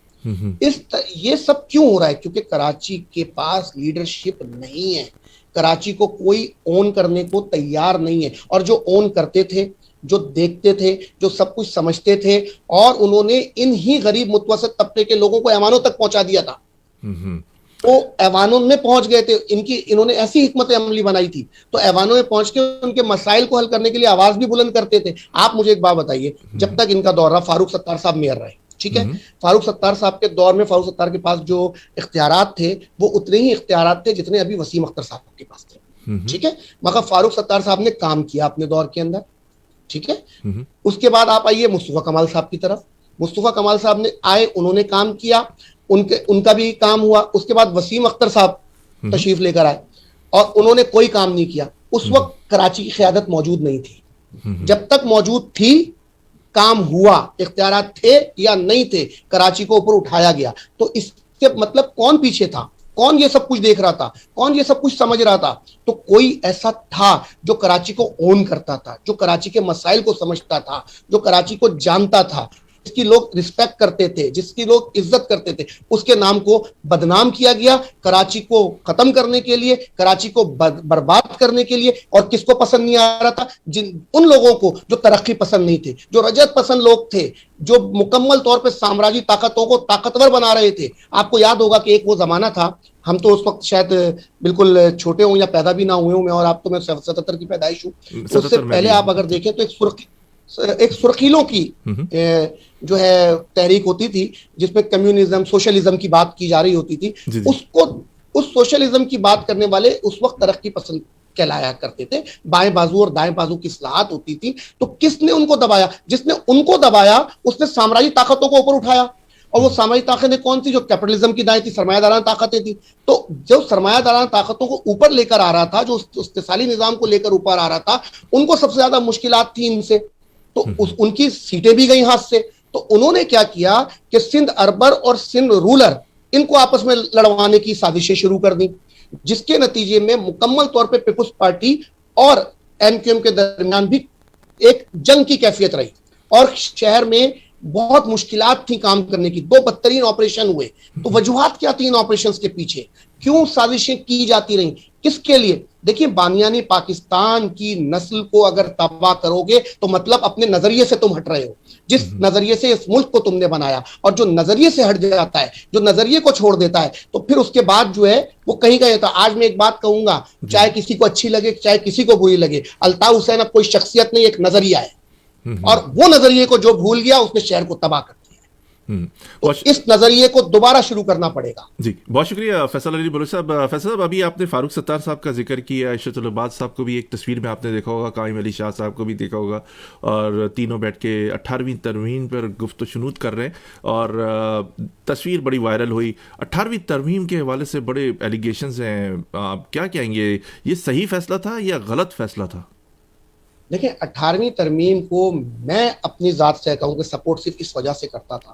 یہ سب کیوں ہو رہا ہے؟ کیونکہ کراچی کے پاس لیڈرشپ نہیں ہے. کراچی کو کوئی اون کرنے کو تیار نہیں ہے, اور جو اون کرتے تھے, جو دیکھتے تھے, جو سب کچھ سمجھتے تھے, اور انہوں نے ان ہی غریب متوسط طبقے کے لوگوں کو ایوانوں تک پہنچا دیا تھا. وہ ایوانوں میں پہنچ گئے تھے, انہوں نے ایسی حکمت عملی بنائی تھی, تو ایوانوں میں پہنچ کے ان کے مسائل کو حل کرنے کے لیے آواز بھی بلند کرتے تھے. آپ مجھے ایک بات بتائیے, جب تک ان کا دور رہا, فاروق ستار صاحب میئر رہے, ٹھیک ہے, فاروق ستار صاحب کے دور میں فاروق ستار کے پاس جو اختیارات تھے وہ اتنے ہی اختیارات تھے جتنے ابھی وسیم اختر صاحب کے پاس تھے, ٹھیک ہے, مگر فاروق ستار صاحب نے کام کیا اپنے دور کے اندر, ٹھیک ہے. اس کے بعد آپ آئیے مصطفیٰ کمال صاحب کی طرف. مصطفیٰ کمال صاحب نے آئے, انہوں نے کام کیا, ان کا بھی کام ہوا. اس کے بعد وسیم اختر صاحب تشریف لے کر آئے اور انہوں نے کوئی کام نہیں کیا. اس وقت کراچی کی قیادت موجود نہیں تھی. جب تک موجود تھی کام ہوا, اختیارات تھے یا نہیں تھے, کراچی کو اوپر اٹھایا گیا. تو اس کے مطلب کون پیچھے تھا, کون یہ سب کچھ دیکھ رہا تھا, کون یہ سب کچھ سمجھ رہا تھا؟ تو کوئی ایسا تھا جو کراچی کو اون کرتا تھا, جو کراچی کے مسائل کو سمجھتا تھا, جو کراچی کو جانتا تھا, جس کی لوگ رسپیکٹ کرتے تھے, جس کی لوگ عزت کرتے تھے. اس کے نام کو بدنام کیا گیا کراچی کو ختم کرنے کے لیے, کراچی کو برباد کرنے کے لیے. اور کس کو پسند نہیں آ رہا تھا؟ ان لوگوں کو جو ترقی پسند نہیں تھے, جو رجعت پسند لوگ تھے, جو مکمل طور پہ سامراجی طاقتوں کو طاقتور بنا رہے تھے. آپ کو یاد ہوگا کہ ایک وہ زمانہ تھا, ہم تو اس وقت شاید بالکل چھوٹے ہوں یا پیدا بھی نہ ہوئے ہوں, میں اور آپ تو میں 77 کی پیدائش ہوں. اس سے پہلے آپ اگر دیکھیں تو ایک سرخیلوں کی جو ہے تحریک ہوتی تھی جس میں کمیونزم, سوشلزم کی بات کی جا رہی ہوتی تھی. اس سوشلزم کی بات کرنے والے اس وقت ترقی پسند کہلایا کرتے تھے. بائیں بازو اور دائیں بازو کی اصلاحات ہوتی تھی. تو کس نے ان کو دبایا؟ جس نے ان کو دبایا اس نے سامراجی طاقتوں کو اوپر اٹھایا. اور وہ سامراجی طاقتیں کون سی؟ جو کیپٹلزم کی دائیں تھی, سرمایہ دارانہ طاقتیں تھی. تو جو سرمایہ دارانہ طاقتوں کو اوپر لے کر آ رہا تھا, جو استثالی نظام کو لے کر اوپر آ رہا تھا, ان کو سب سے زیادہ مشکلات تھی ان سے. تو ان کی سیٹیں بھی گئی ہاتھ سے. تو انہوں نے کیا کیا کہ سندھ اربر اور سندھ رولر ان کو آپس میں لڑوانے کی سازشیں شروع کر دی, جس کے نتیجے میں مکمل طور پہ پیپلز پارٹی اور ایم کیو ایم کے درمیان بھی ایک جنگ کی کیفیت رہی. اور شہر میں بہت مشکلات تھیں کام کرنے کی. 2 بدترین آپریشن ہوئے. تو وجوہات کیا تھی ان آپریشنز کے پیچھے؟ کیوں سازشیں کی جاتی رہیں, کس کے لیے؟ دیکھیں, بانیان پاکستان کی نسل کو اگر تباہ کرو گے تو مطلب اپنے نظریے سے تم ہٹ رہے ہو. جس نظریے سے اس ملک کو تم نے بنایا, اور جو نظریے سے ہٹ جاتا ہے, جو نظریے کو چھوڑ دیتا ہے, تو پھر اس کے بعد جو ہے وہ کہیں کا ہوتا ہے. آج میں ایک بات کہوں گا, چاہے کسی کو اچھی لگے چاہے کسی کو بری لگے, الطاف حسین اب کوئی شخصیت نہیں, ایک نظریہ ہے. اور وہ نظریے کو جو بھول گیا اس نے شہر کو تباہ کر دیا. اس نظریے کو دوبارہ شروع کرنا پڑے گا. جی بہت شکریہ فیصل علی بلوچ صاحب. فیصل صاحب, ابھی آپ نے فاروق ستار صاحب کا ذکر کیا, عشرت العباد صاحب کو بھی ایک تصویر میں آپ نے دیکھا ہوگا, قائم علی شاہ صاحب کو بھی دیکھا ہوگا, اور تینوں بیٹھ کے 18ویں ترمیم پر گفت و شنود کر رہے ہیں, اور تصویر بڑی وائرل ہوئی. 18ویں ترمیم کے حوالے سے بڑے ایلیگیشنز ہیں, آپ کیا کہیں گے, یہ صحیح فیصلہ تھا یا غلط فیصلہ تھا؟ دیکھیں, 18ویں ترمیم کو میں اپنی ذات سے کہوں کہ سپورٹ صرف اس وجہ سے کرتا تھا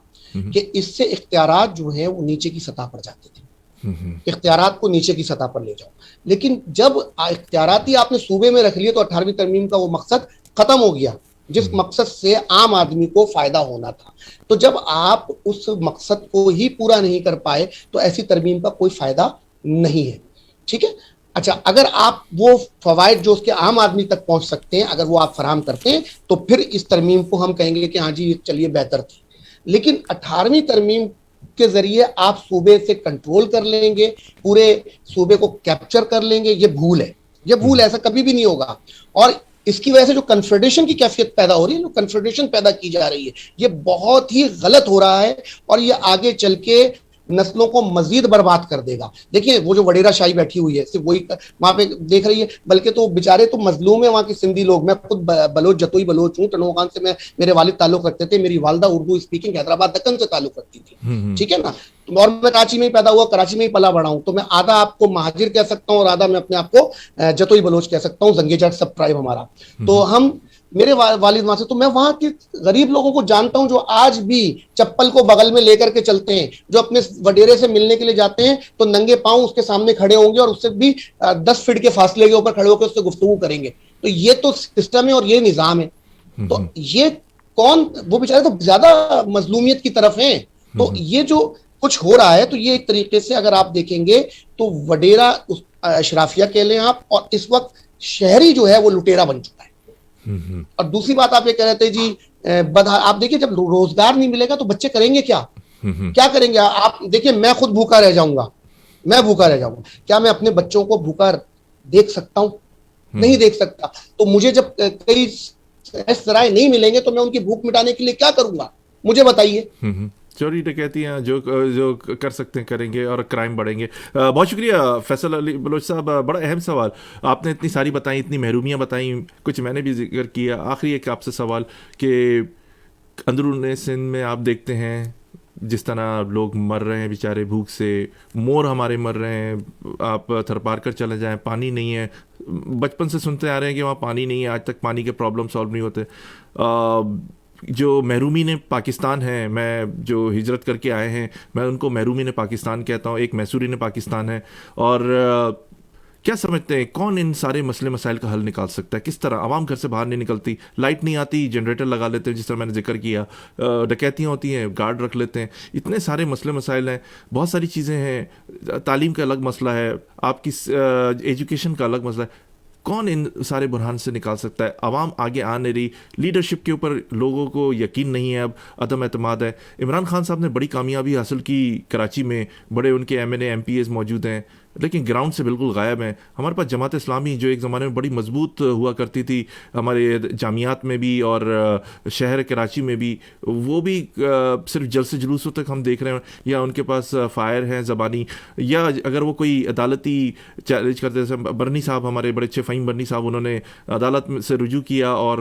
کہ اس سے اختیارات جو ہیں وہ نیچے کی سطح پر جاتے تھے. اختیارات کو نیچے کی سطح پر لے جاؤ. لیکن جب اختیارات ہی آپ نے صوبے میں رکھ لیے تو 18ویں ترمیم کا وہ مقصد ختم ہو گیا جس مقصد سے عام آدمی کو فائدہ ہونا تھا. تو جب آپ اس مقصد کو ہی پورا نہیں کر پائے تو ایسی ترمیم کا کوئی فائدہ نہیں ہے. ٹھیک ہے, اچھا, اگر آپ وہ فوائد جو اس کے عام آدمی تک پہنچ سکتے ہیں اگر وہ آپ فراہم کرتے ہیں تو پھر اس ترمیم کو ہم کہیں گے کہ ہاں جی چلیے بہتر تھی. لیکن 18ویں ترمیم کے ذریعے آپ صوبے سے کنٹرول کر لیں گے, پورے صوبے کو کیپچر کر لیں گے, یہ بھول ہے. یہ بھول, ایسا کبھی بھی نہیں ہوگا. اور اس کی وجہ سے جو کنفیڈریشن کی کیفیت پیدا ہو رہی ہے, جو کنفیڈریشن پیدا کی جا رہی ہے, یہ بہت ہی غلط ہو رہا ہے اور یہ آگے چل کے نسلوں کو مزید برباد کر دے گا. دیکھیے, وہ جو وڈیرا شاہی بیٹھی ہوئی ہے صرف وہی وہاں پہ دیکھ رہی ہے, بلکہ تو بیچارے تو مظلوم ہیں وہاں کے سندھی لوگ. میں خود بلوچ, جتوئی بلوچ ہوں. ٹنو خان سے میرے والد تعلق رکھتے تھے, میری والدہ اردو اسپیکنگ حیدرآباد دکن سے تعلق رکھتی تھی. ٹھیک ہے نا, اور میں کراچی میں ہی پیدا ہوا, کراچی میں ہی پلا بڑا ہوں. تو میں آدھا آپ کو مہاجر کہہ سکتا ہوں اور آدھا میں اپنے آپ کو جتوئی بلوچ کہہ سکتا ہوں. زنگیجٹ سب ٹرائب ہمارا. تو ہم میرے والد وہاں سے, تو میں وہاں کے غریب لوگوں کو جانتا ہوں جو آج بھی چپل کو بغل میں لے کر کے چلتے ہیں, جو اپنے وڈیرے سے ملنے کے لیے جاتے ہیں تو ننگے پاؤں اس کے سامنے کھڑے ہوں گے اور اس سے بھی 10 فٹ کے فاصلے کے اوپر کھڑے ہو کے اس سے گفتگو کریں گے. تو یہ تو سسٹم ہے اور یہ نظام ہے. تو یہ کون, وہ بیچارے تو زیادہ مظلومیت کی طرف ہیں. تو یہ جو کچھ ہو رہا ہے تو یہ ایک طریقے سے اگر آپ دیکھیں گے تو وڈیرا اشرافیہ کہہ لیں آپ, اور اس وقت شہری جو ہے وہ لٹیرا بن چکا ہے. اور دوسری بات آپ یہ کہہ رہے تھے جی آپ دیکھیے جب روزگار نہیں ملے گا تو بچے کریں گے کیا, کیا کریں گے آپ دیکھیے. میں خود بھوکا رہ جاؤں گا, کیا میں اپنے بچوں کو بھوکا دیکھ سکتا ہوں؟ نہیں دیکھ سکتا. تو مجھے جب کئی ذرائع نہیں ملیں گے تو میں ان کی بھوک مٹانے کے لیے کیا کروں گا, مجھے بتائیے. چوری ڈکیتی ہیں جو کر سکتے ہیں کریں گے اور کرائم بڑھیں گے. بہت شکریہ فیصل علی بلوچ صاحب, بڑا اہم سوال آپ نے اتنی ساری بتائیں, اتنی محرومیاں بتائیں, کچھ میں نے بھی ذکر کیا. آخری ایک آپ سے سوال کہ اندرون سندھ میں آپ دیکھتے ہیں جس طرح لوگ مر رہے ہیں بیچارے بھوک سے, مور ہمارے مر رہے ہیں, آپ تھر پار کر چلے جائیں, پانی نہیں ہے. بچپن سے سنتے آ رہے ہیں کہ وہاں پانی نہیں ہے, آج تک پانی کے پرابلم سالو نہیں ہوتے. جو محرومین پاکستان ہیں, میں جو ہجرت کر کے آئے ہیں میں ان کو محرومین پاکستان کہتا ہوں, ایک میسورین پاکستان ہے. اور کیا سمجھتے ہیں کون ان سارے مسئلے مسائل کا حل نکال سکتا ہے؟ کس طرح عوام گھر سے باہر نہیں نکلتی, لائٹ نہیں آتی, جنریٹر لگا لیتے ہیں جس طرح میں نے ذکر کیا, ڈکیتیاں ہوتی ہیں, گارڈ رکھ لیتے ہیں, اتنے سارے مسئلے مسائل ہیں, بہت ساری چیزیں ہیں. تعلیم کا الگ مسئلہ ہے, آپ کی ایجوکیشن کا الگ مسئلہ ہے. کون ان سارے بحران سے نکال سکتا ہے؟ عوام آگے آ نہیں رہی, لیڈرشپ کے اوپر لوگوں کو یقین نہیں ہے, اب عدم اعتماد ہے. عمران خان صاحب نے بڑی کامیابی حاصل کی کراچی میں, بڑے ان کے ایم پی ایز موجود ہیں, لیکن گراؤنڈ سے بالکل غائب ہیں. ہمارے پاس جماعت اسلامی جو ایک زمانے میں بڑی مضبوط ہوا کرتی تھی ہمارے جامعات میں بھی اور شہر کراچی میں بھی, وہ بھی صرف جلسے جلوسوں تک ہم دیکھ رہے ہیں, یا ان کے پاس فائر ہیں زبانی, یا اگر وہ کوئی عدالتی چیلنج کرتے, جیسے برنی صاحب ہمارے بڑے اچھے فہیم برنی صاحب, انہوں نے عدالت سے رجوع کیا اور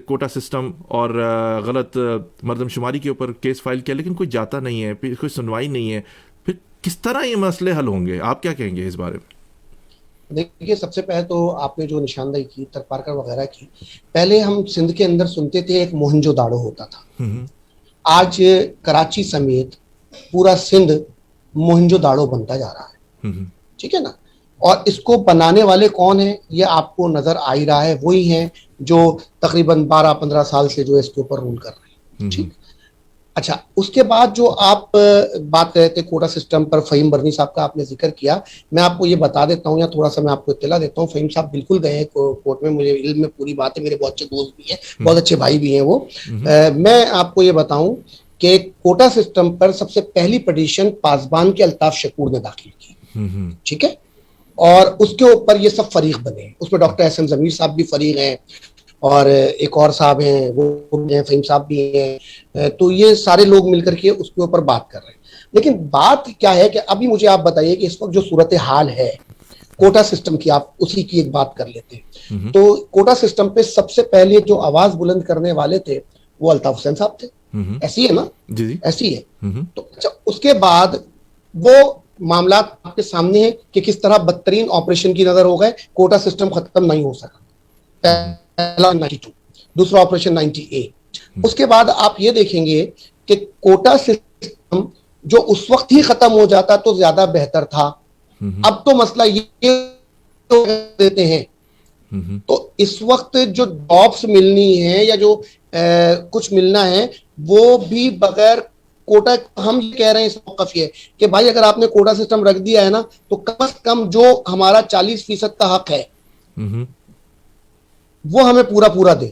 کوٹا سسٹم اور غلط مردم شماری کے اوپر کیس فائل کیا, لیکن کوئی جاتا نہیں ہے, پھر کوئی سنوائی نہیں ہے. پھر کس طرح یہ مسئلے حل ہوں گے؟ آپ کیا کہیں گے اس بارے میں؟ دیکھیے سب سے پہلے تو آپ نے جو نشاندہی کی ترپارکر وغیرہ کی, پہلے ہم سندھ کے اندر سنتے تھے ایک موہنجو داڑو ہوتا تھا. آج کراچی سمیت پورا سندھ موہنجو داڑو بنتا جا رہا ہے, ٹھیک ہے نا. اور اس کو بنانے والے کون ہیں یہ آپ کو نظر آ ہی رہا ہے, وہی ہیں جو تقریباً 12-15 سال سے جو اس کے اوپر رول کر رہے ہیں. ٹھیک. اچھا, اس کے بعد جو آپ بات کر رہے تھے کوٹا سسٹم پر, فہیم برنی صاحب کا آپ نے ذکر کیا, میں آپ کو یہ بتا دیتا ہوں یا تھوڑا سا میں آپ کو اطلاع دیتا ہوں. فہیم صاحب بالکل گئے ہیں کورٹ میں, مجھے علم میں پوری بات ہے, میرے بہت اچھے دوست بھی ہیں, بہت اچھے بھائی بھی ہیں وہ. میں آپ کو یہ بتاؤں کہ کوٹا سسٹم پر سب سے پہلی پٹیشن پاسبان کے الطاف شکور نے داخل کی, ٹھیک ہے, اور اس کے اوپر یہ سب فریق بنے ہیں. اس میں ڈاکٹر احسن ضمیر صاحب بھی فریق ہیں, اور ایک اور صاحب ہیں وہ ہیں, فہیم صاحب بھی ہیں. تو یہ سارے لوگ مل کر کے اس کے اوپر بات کر رہے ہیں. لیکن بات کیا ہے کہ ابھی مجھے آپ بتائیے کہ اس وقت جو صورتحال ہے کوٹا سسٹم کی, آپ اسی کی ایک بات کر لیتے ہیں. تو کوٹا سسٹم پہ سب سے پہلے جو آواز بلند کرنے والے تھے وہ الطاف حسین صاحب تھے, ایسی ہے نا, ایسی ہے. تو اچھا, اس کے بعد وہ معاملات آپ کے سامنے ہیں کہ کس طرح بدترین آپریشن کی نظر ہو گئے, کوٹا سسٹم ختم نہیں ہو سکا. پہلا 92, دوسرا آپریشن 98. اس کے بعد آپ یہ دیکھیں گے کہ کوٹا سسٹم جو اس وقت ہی ختم ہو جاتا تو زیادہ بہتر تھا. اب تو مسئلہ یہ دیتے ہیں, تو اس وقت جو جابس ملنی ہے یا جو کچھ ملنا ہے وہ بھی بغیر کوٹا. ہم یہ کہہ رہے ہیں اس موقف یہ کہ بھائی اگر آپ نے کوٹا سسٹم رکھ دیا ہے نا تو کم از کم جو ہمارا 40% کا حق ہے وہ ہمیں پورا دے,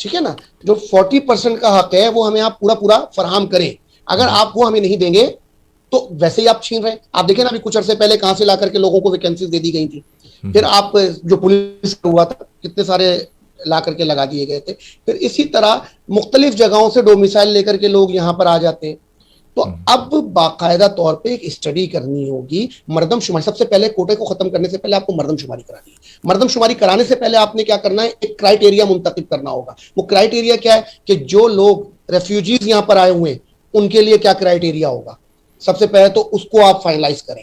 ٹھیک ہے نا. جو 40% کا حق ہے وہ ہمیں آپ پورا فراہم کریں. اگر آپ وہ ہمیں نہیں دیں گے تو ویسے ہی آپ چھین رہے ہیں. آپ دیکھیں نا ابھی کچھ عرصے پہلے کہاں سے لا کر کے لوگوں کو ویکینسیز دے دی گئی تھی, پھر آپ جو پولیس ہوا تھا کتنے سارے لا کر کے لگا دیے گئے تھے. پھر اسی طرح مختلف جگہوں سے ڈومیسائل لے کر کے لوگ یہاں پر آ جاتے ہیں. تو اب باقاعدہ طور پہ ایک اسٹڈی کرنی ہوگی. مردم شماری سب سے پہلے کوٹے کو ختم کرنے سے پہلے آپ کو مردم شماری کرانی ہے. مردم شماری کرانے سے پہلے آپ نے کیا کرنا ہے, ایک کرائٹیریا منتخب کرنا ہوگا. وہ کرائٹیریا کیا ہے کہ جو لوگ ریفیوجیز یہاں پر آئے ہوئے ہیں ان کے لیے کیا کرائٹیریا ہوگا. سب سے پہلے تو اس کو آپ فائنلائز کریں.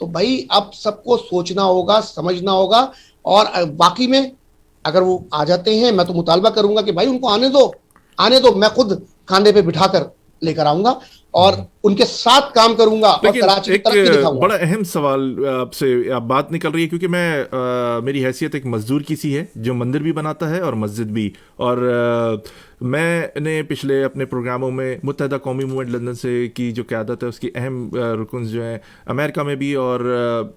تو بھائی اب سب کو سوچنا ہوگا, سمجھنا ہوگا, اور باقی میں اگر وہ آ جاتے ہیں میں تو مطالبہ کروں گا کہ بھائی ان کو آنے دو, میں خود کاندھے پہ بٹھا کر لے کر آؤں گا اور ان کے ساتھ کام کروں گا اور لیکن کراچی کی ایک ترقی دکھاؤں گا. بڑا اہم سوال آپ سے بات نکل رہی ہے, کیونکہ میں میری حیثیت ایک مزدور کی سی ہے جو مندر بھی بناتا ہے اور مسجد بھی, اور میں نے پچھلے اپنے پروگراموں میں متحدہ قومی موومنٹ لندن سے کی جو قیادت ہے اس کی اہم رکنز جو ہیں امریکہ میں بھی اور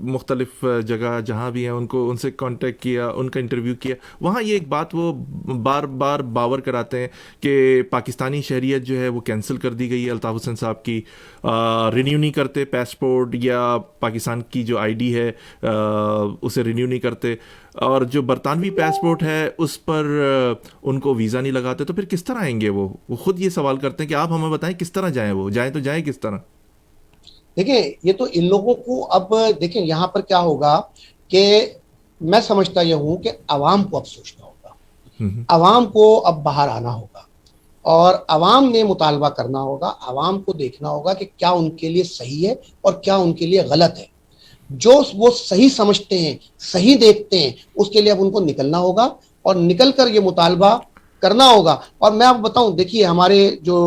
مختلف جگہ جہاں بھی ہیں ان سے کانٹیکٹ کیا, ان کا انٹرویو کیا. وہاں یہ ایک بات وہ بار بار باور کراتے ہیں کہ پاکستانی شہریت جو ہے وہ کینسل کر دی گئی ہے, الطاف حسین صاحب کی رینیو نہیں کرتے پاسپورٹ, یا پاکستان کی جو آئی ڈی ہے اسے رینیو نہیں کرتے, اور جو برطانوی پاسپورٹ ہے اس پر ان کو ویزا نہیں لگاتے. تو پھر کس طرح آئیں گے وہ خود یہ سوال کرتے ہیں کہ آپ ہمیں بتائیں کس طرح جائیں, وہ جائیں تو جائیں کس طرح. دیکھیں یہ تو ان لوگوں کو اب دیکھیں یہاں پر کیا ہوگا کہ میں سمجھتا یہ ہوں کہ عوام کو اب سوچنا ہوگا, عوام کو اب باہر آنا ہوگا اور عوام نے مطالبہ کرنا ہوگا, عوام کو دیکھنا ہوگا کہ کیا ان کے لیے صحیح ہے اور کیا ان کے لیے غلط ہے. جو وہ صحیح سمجھتے ہیں, صحیح دیکھتے ہیں, اس کے لیے اب ان کو نکلنا ہوگا اور نکل کر یہ مطالبہ کرنا ہوگا. اور میں آپ بتاؤں, دیکھیے ہمارے جو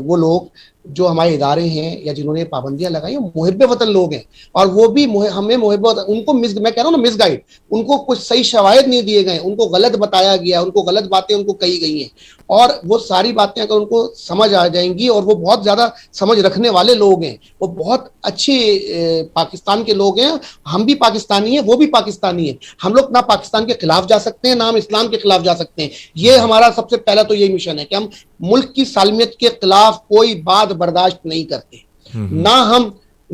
وہ لوگ جو ہمارے ادارے ہیں یا جنہوں نے پابندیاں لگائی ہیں محب وطن لوگ ہیں, اور وہ بھی ہمیں محب وطن, ان کو میں کہہ رہا ہوں نا مس گائیڈ, ان کو کچھ صحیح شواہد نہیں دیے گئے, ان کو غلط بتایا گیا, ان کو غلط باتیں ان کو کہی گئی ہیں, اور وہ ساری باتیں اگر ان کو سمجھ آ جائیں گی, اور وہ بہت زیادہ سمجھ رکھنے والے لوگ ہیں, وہ بہت اچھے پاکستان کے لوگ ہیں, ہم بھی پاکستانی ہیں وہ بھی پاکستانی ہیں, ہم لوگ نہ پاکستان کے خلاف جا سکتے ہیں نہ ہم اسلام کے خلاف جا سکتے ہیں. یہ ہمارا سب سے پہلا تو یہی مشن ہے کہ ہم ملک کی سالمیت کے خلاف کوئی بات برداشت نہیں کرتے, نہ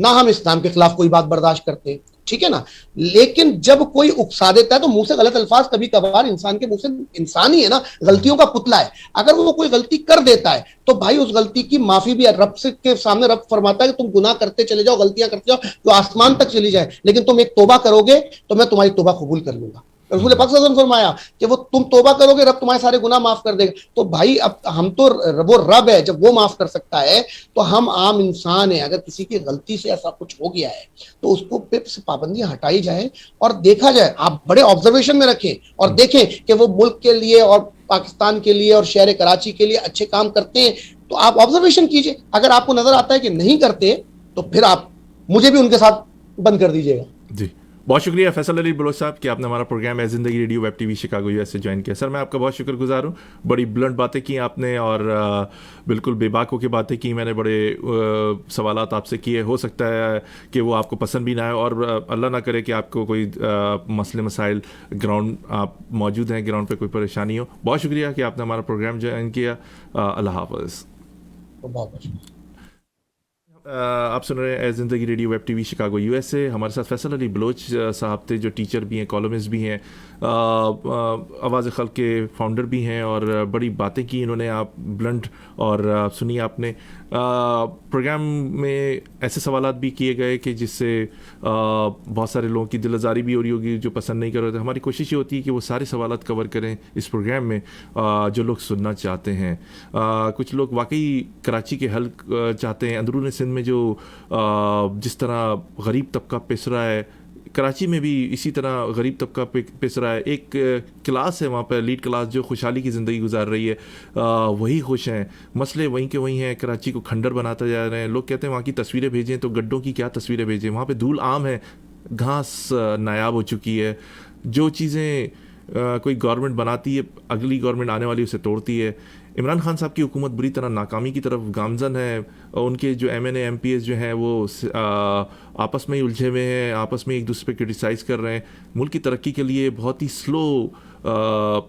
ہم اسلام کے خلاف کوئی بات برداشت کرتے, ٹھیک ہے نا. لیکن جب کوئی اکسا دیتا ہے تو منہ سے غلط الفاظ کبھی کبھار انسان کے منہ سے, انسان ہی ہے نا, غلطیوں کا پتلا ہے, اگر وہ کوئی غلطی کر دیتا ہے تو بھائی اس غلطی کی معافی بھی رب سے کے سامنے رب فرماتا ہے کہ تم گناہ کرتے چلے جاؤ, غلطیاں کرتے جاؤ تو آسمان تک چلی جائے, لیکن تم ایک توبہ کرو گے تو میں تمہاری توبہ قبول کر لوں گا. رسول پاک صلی اللہ علیہ وسلم نے فرمایا کہ وہ تم توبہ کرو گے رب تمہارے سارے گناہ معاف کر دے گا. تو بھائی اب ہم تو وہ رب ہے, جب وہ معاف کر سکتا ہے تو ہم عام انسان ہیں, اگر کسی کی غلطی سے ایسا کچھ ہو گیا ہے تو اس کو پہ پابندیاں ہٹائی جائیں اور دیکھا جائے. آپ بڑے آبزرویشن میں رکھیں اور دیکھیں کہ وہ ملک کے لیے اور پاکستان کے لیے اور شہر کراچی کے لیے اچھے کام کرتے ہیں, تو آپ آبزرویشن کیجئے. اگر آپ کو نظر آتا ہے کہ نہیں کرتے تو پھر آپ مجھے بھی ان کے ساتھ بند کر دیجیے گا. جی بہت شکریہ فیصل علی بلوچ صاحب کہ آپ نے ہمارا پروگرام ہے زندگی radio web T V Chicago U S سے جوائن کیا. سر میں آپ کا بہت شکر گزار ہوں, بڑی بلنٹ باتیں کی آپ نے اور بالکل بے باک ہو کے باتیں کی. میں نے بڑے سوالات آپ سے کیے, ہو سکتا ہے کہ وہ آپ کو پسند بھی نہ آئے, اور اللہ نہ کرے کہ آپ کو کوئی مسئلے مسائل گراؤنڈ آپ موجود ہیں گراؤنڈ پہ کوئی پریشانی ہو. بہت شکریہ کہ آپ نے ہمارا پروگرام جوائن کیا. اللہ حافظ. بہت آپ سن رہے ہیں زندگی radio web T V Chicago U S سے. ہمارے ساتھ فیصل علی بلوچ صاحب تھے جو ٹیچر بھی ہیں, کالمسٹ بھی ہیں, آواز خلق کے فاؤنڈر بھی ہیں, اور بڑی باتیں کی انہوں نے, آپ بلنٹ اور سنی آپ نے. پروگرام میں ایسے سوالات بھی کیے گئے کہ جس سے بہت سارے لوگوں کی دل آزاری بھی ہو رہی ہوگی جو پسند نہیں کر رہے تھے. ہماری کوشش یہ ہوتی ہے کہ وہ سارے سوالات کور کریں اس پروگرام میں جو لوگ سننا چاہتے ہیں. کچھ لوگ واقعی کراچی کے حل چاہتے ہیں. اندرون سندھ میں جو جس طرح غریب طبقہ پس رہا ہے, کراچی میں بھی اسی طرح غریب طبقہ پس رہا ہے. ایک کلاس ہے وہاں پہ, لیڈ کلاس, جو خوشحالی کی زندگی گزار رہی ہے, وہی خوش ہیں. مسئلے وہیں کے وہیں ہیں, کراچی کو کھنڈر بناتا جا رہے ہیں. لوگ کہتے ہیں وہاں کی تصویریں بھیجیں, تو گڈھوں کی کیا تصویریں بھیجیں, وہاں پہ دھول عام ہے, گھاس نایاب ہو چکی ہے. جو چیزیں کوئی گورنمنٹ بناتی ہے اگلی گورنمنٹ آنے والی اسے توڑتی ہے. عمران خان صاحب کی حکومت بری طرح ناکامی کی طرف گامزن ہے. ان کے جو M N A M P S جو ہیں وہ آپس میں ہی الجھے ہوئے ہیں, آپس میں ایک دوسرے پہ کرٹیسائز کر رہے ہیں. ملک کی ترقی کے لیے بہت ہی سلو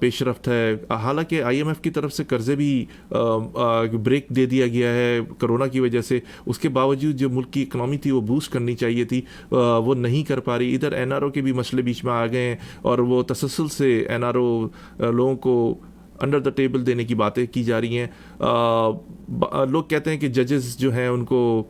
پیش رفت ہے. حالانکہ آئی ایم ایف کی طرف سے قرضے بھی بریک دے دیا گیا ہے کرونا کی وجہ سے, اس کے باوجود جو ملک کی اکنامی تھی وہ بوسٹ کرنی چاہیے تھی, وہ نہیں کر پا رہی. ادھر این آر او کے بھی مسئلے بیچ میں آ گئے ہیں, اور وہ تسلسل سے این آر او لوگوں کو انڈر دا ٹیبل دینے کی باتیں کی جا رہی ہیں. لوگ کہتے ہیں کہ ججز جو ہیں ان کو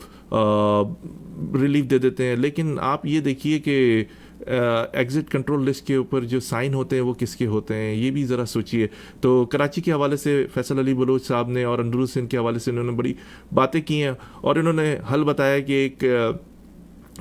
ریلیف دے دیتے ہیں, لیکن آپ یہ دیکھیے کہ ایگزٹ کنٹرول لسٹ کے اوپر جو سائن ہوتے ہیں وہ کس کے ہوتے ہیں, یہ بھی ذرا سوچیے. تو کراچی کے حوالے سے فیصل علی بلوچ صاحب نے اور اندرون سندھ کے حوالے سے انہوں نے بڑی باتیں کی ہیں, اور انہوں نے حل بتایا کہ ایک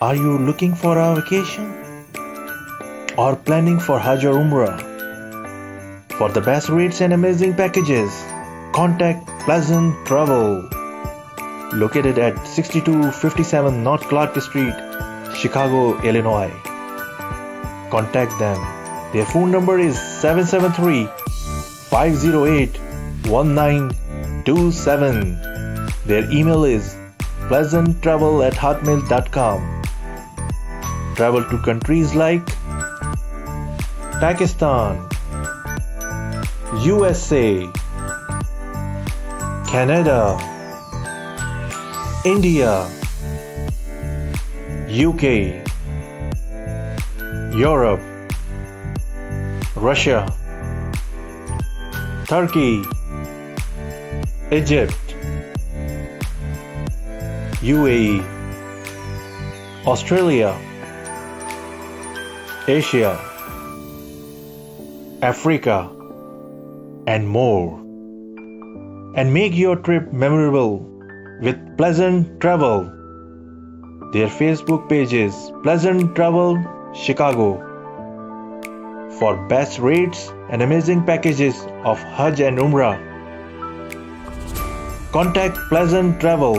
Are you looking for a vacation or planning for Hajj or Umrah? For the best rates and amazing packages, contact Pleasant Travel. Located at 6257 North Clark Street, Chicago, Illinois. Contact them. Their phone number is 773-508-1927. Their email is pleasanttravel@hotmail.com. Travel to countries like Pakistan, USA, Canada, India, UK, Europe, Russia, Turkey, Egypt, UAE, Australia, Asia, Africa, and more. And make your trip memorable with Pleasant Travel. Their Facebook page is Pleasant Travel Chicago. For best rates and amazing packages of Hajj and Umrah, contact Pleasant Travel.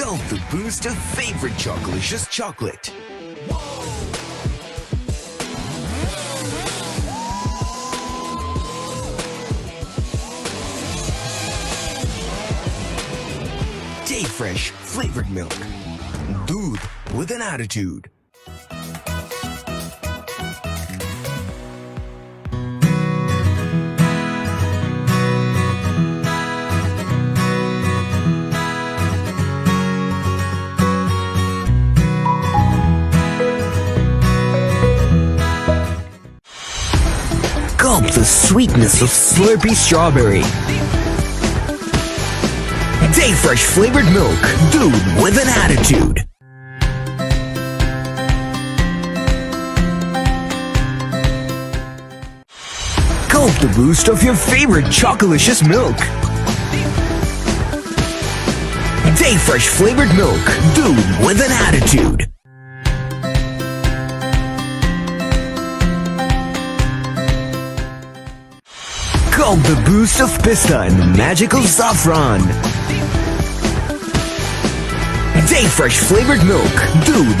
Gulp the boost of favorite Chocolicious chocolate. Day Fresh flavored milk. Doodh with an attitude. Gulp the sweetness of Slurpee strawberry. Day Fresh flavored milk. Dude with an attitude. Gulp the boost of your favorite Chocolicious milk. Day Fresh flavored milk. Dude with an attitude. Gulp the boost of pista and the magical saffron. Day Fresh flavored milk. Dude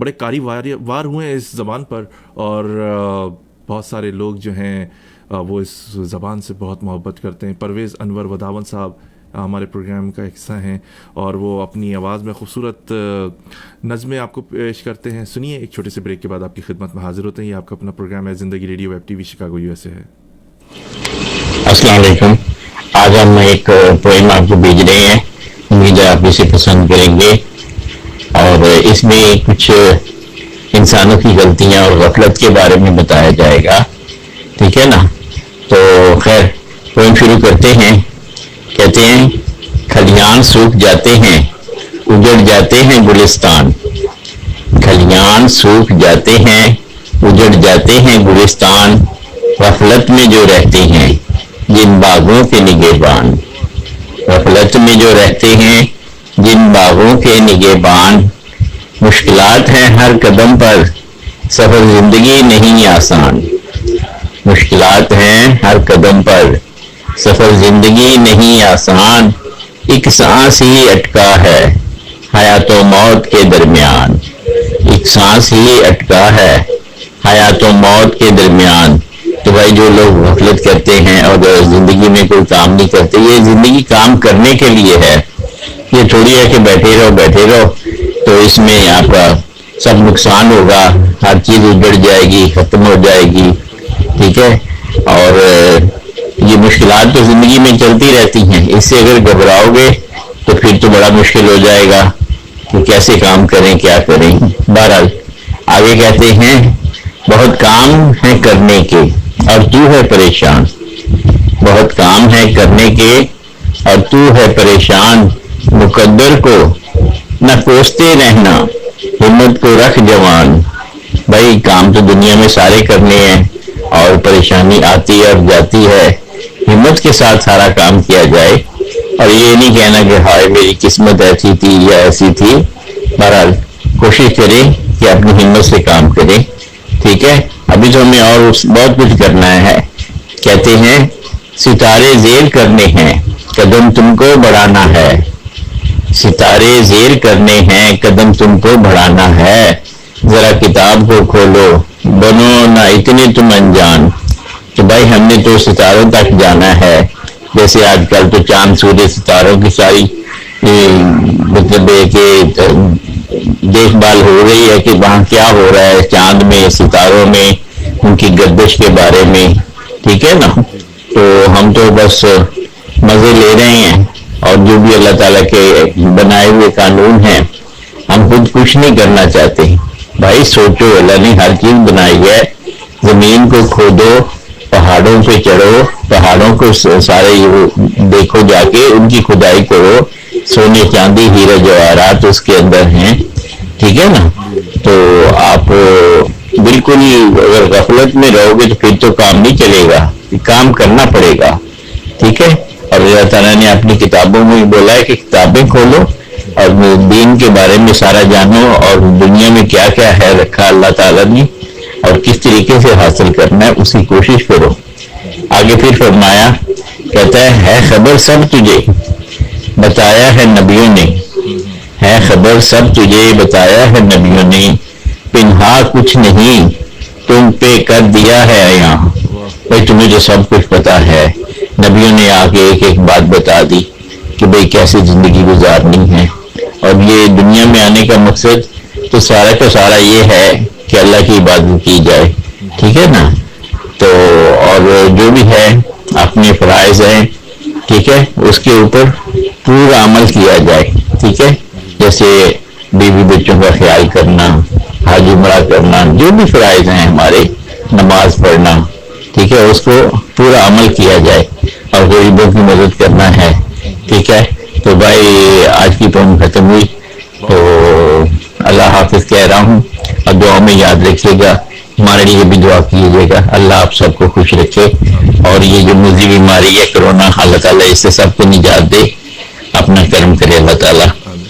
بڑے قاری وار ہوئے ہیں اس زبان پر، اور بہت سارے لوگ جو ہیں وہ اس زبان سے بہت محبت کرتے ہیں. پرویز انور وداون صاحب ہمارے پروگرام کا حصہ ہیں، اور وہ اپنی آواز میں خوبصورت نظمیں آپ کو پیش کرتے ہیں. سنیے، ایک چھوٹے سے بریک کے بعد آپ کی خدمت میں حاضر ہوتے ہیں. یہ آپ کا اپنا پروگرام ہے زندگی radio web T V Chicago USA ہے. السلام علیکم. آج ہم ایک پوئم آپ کو بھیج رہے ہیں، امید ہے آپ اسے پسند کریں گے. اور اس میں کچھ انسانوں کی غلطیاں اور غفلت کے بارے میں بتایا جائے گا، ٹھیک ہے نا؟ تو خیر پوئم شروع کرتے ہیں. کہتے ہیں کھلیان سوکھ جاتے ہیں، اجڑ جاتے ہیں گلستان. کھلیان سوکھ جاتے ہیں، اجڑ جاتے ہیں گلستان. غفلت میں جو رہتے ہیں جن باغوں کے نگہبان. غفلت میں جو رہتے ہیں جن باغوں کے نگہبان. مشکلات ہیں ہر قدم پر، سفر زندگی نہیں آسان. مشکلات ہیں ہر قدم پر، سفر زندگی نہیں آسان. ایک سانس ہی اٹکا ہے حیات و موت کے درمیان. ایک سانس ہی اٹکا ہے حیات و موت کے درمیان. تو بھائی جو لوگ غفلت کرتے ہیں اور زندگی میں کوئی کام نہیں کرتے، یہ زندگی کام کرنے کے لیے ہے. یہ تھوڑی ہے کہ بیٹھے رہو تو اس میں آپ کا سب نقصان ہوگا، ہر چیز اجڑ جائے گی، ختم ہو جائے گی، ٹھیک ہے. اور یہ مشکلات تو زندگی میں چلتی رہتی ہیں. اس سے اگر گھبراؤ گے تو پھر تو بڑا مشکل ہو جائے گا کہ کیسے کام کریں، کیا کریں. بہرحال آگے کہتے ہیں بہت کام ہے کرنے کے اور تو ہے پریشان. بہت کام ہے کرنے کے اور تو ہے پریشان. مقدر کو نہ کوستے رہنا، ہمت کو رکھ جوان. بھائی کام تو دنیا میں سارے کرنے ہیں اور پریشانی آتی ہے اور جاتی ہے. ہمت کے ساتھ سارا کام کیا جائے اور یہ نہیں کہنا کہ ہائے میری قسمت ایسی تھی یا ایسی تھی. بہرحال کوشش کریں کہ اپنی ہمت سے کام کریں، ٹھیک ہے. ابھی تو ہمیں اور بہت کچھ کرنا ہے. کہتے ہیں ستارے زیر کرنے ہیں، قدم تم کو بڑھانا ہے. ستارے زیر کرنے ہیں، قدم تم کو بڑھانا ہے. ذرا کتاب کو کھولو، بنو نہ اتنے تم انجان. تو بھائی ہم نے تو ستاروں تک جانا ہے. جیسے آج کل تو چاند سورج ستاروں کی ساری مطلب ہے کہ دیکھ بھال ہو رہی ہے کہ وہاں کیا ہو رہا ہے چاند میں، ستاروں میں، ان کی گردش کے بارے میں، ٹھیک ہے نا. تو ہم تو بس مزے لے رہے ہیں، اور جو بھی اللہ تعالیٰ کے بنائے ہوئے قانون ہیں ہم خود کچھ نہیں کرنا چاہتے. بھائی سوچو، اللہ نے ہر چیز بنائی ہے. زمین کو کھودو، پہاڑوں پہ چڑھو، پہاڑوں کو سارے دیکھو، جا کے ان کی کھدائی کرو. سونے چاندی ہیرے جواہرات اس کے اندر ہیں، ٹھیک ہے نا. تو آپ بالکل اگر غفلت میں رہو گے تو پھر تو کام نہیں چلے گا، کام کرنا پڑے گا، ٹھیک ہے. اور اللہ تعالیٰ نے اپنی کتابوں میں بولا ہے کہ کتابیں کھولو اور دین کے بارے میں سارا جانو، اور دنیا میں کیا کیا ہے رکھا اللہ تعالیٰ نے اور کس طریقے سے حاصل کرنا ہے اسی کوشش کرو. آگے پھر فرمایا، کہتا ہے خبر سب تجھے بتایا ہے نبیوں نے. ہے خبر سب تجھے بتایا ہے نبیوں نے. پنہا کچھ نہیں تم پہ کر دیا ہے عیاں. بھائی تمہیں تو سب کچھ پتا ہے. نبیوں نے آ کے ایک ایک بات بتا دی کہ بھئی کیسے زندگی گزارنی ہے. اور یہ دنیا میں آنے کا مقصد تو سارا کا سارا یہ ہے کہ اللہ کی عبادت کی جائے، ٹھیک ہے نا. تو اور جو بھی ہے اپنے فرائض ہیں، ٹھیک ہے، اس کے اوپر پورا عمل کیا جائے، ٹھیک ہے. جیسے بیوی بچوں کا خیال کرنا، حج عمرہ کرنا، جو بھی فرائض ہیں ہمارے، نماز پڑھنا، ٹھیک ہے، اس کو پورا عمل کیا جائے. اور غریبوں کی مدد کرنا ہے، ٹھیک ہے. تو بھائی آج کی پوم ختم ہوئی، تو اللہ حافظ کہہ رہا ہوں. اور دعاؤں میں یاد رکھیے گا، ہمارے لیے بھی دعا کیجیے گا. اللہ آپ سب کو خوش رکھے. اور یہ جو مزی بیماری ہے کرونا، اللہ تعالیٰ اس سے سب کو نجات دے، اپنا کرم کرے اللہ تعالیٰ.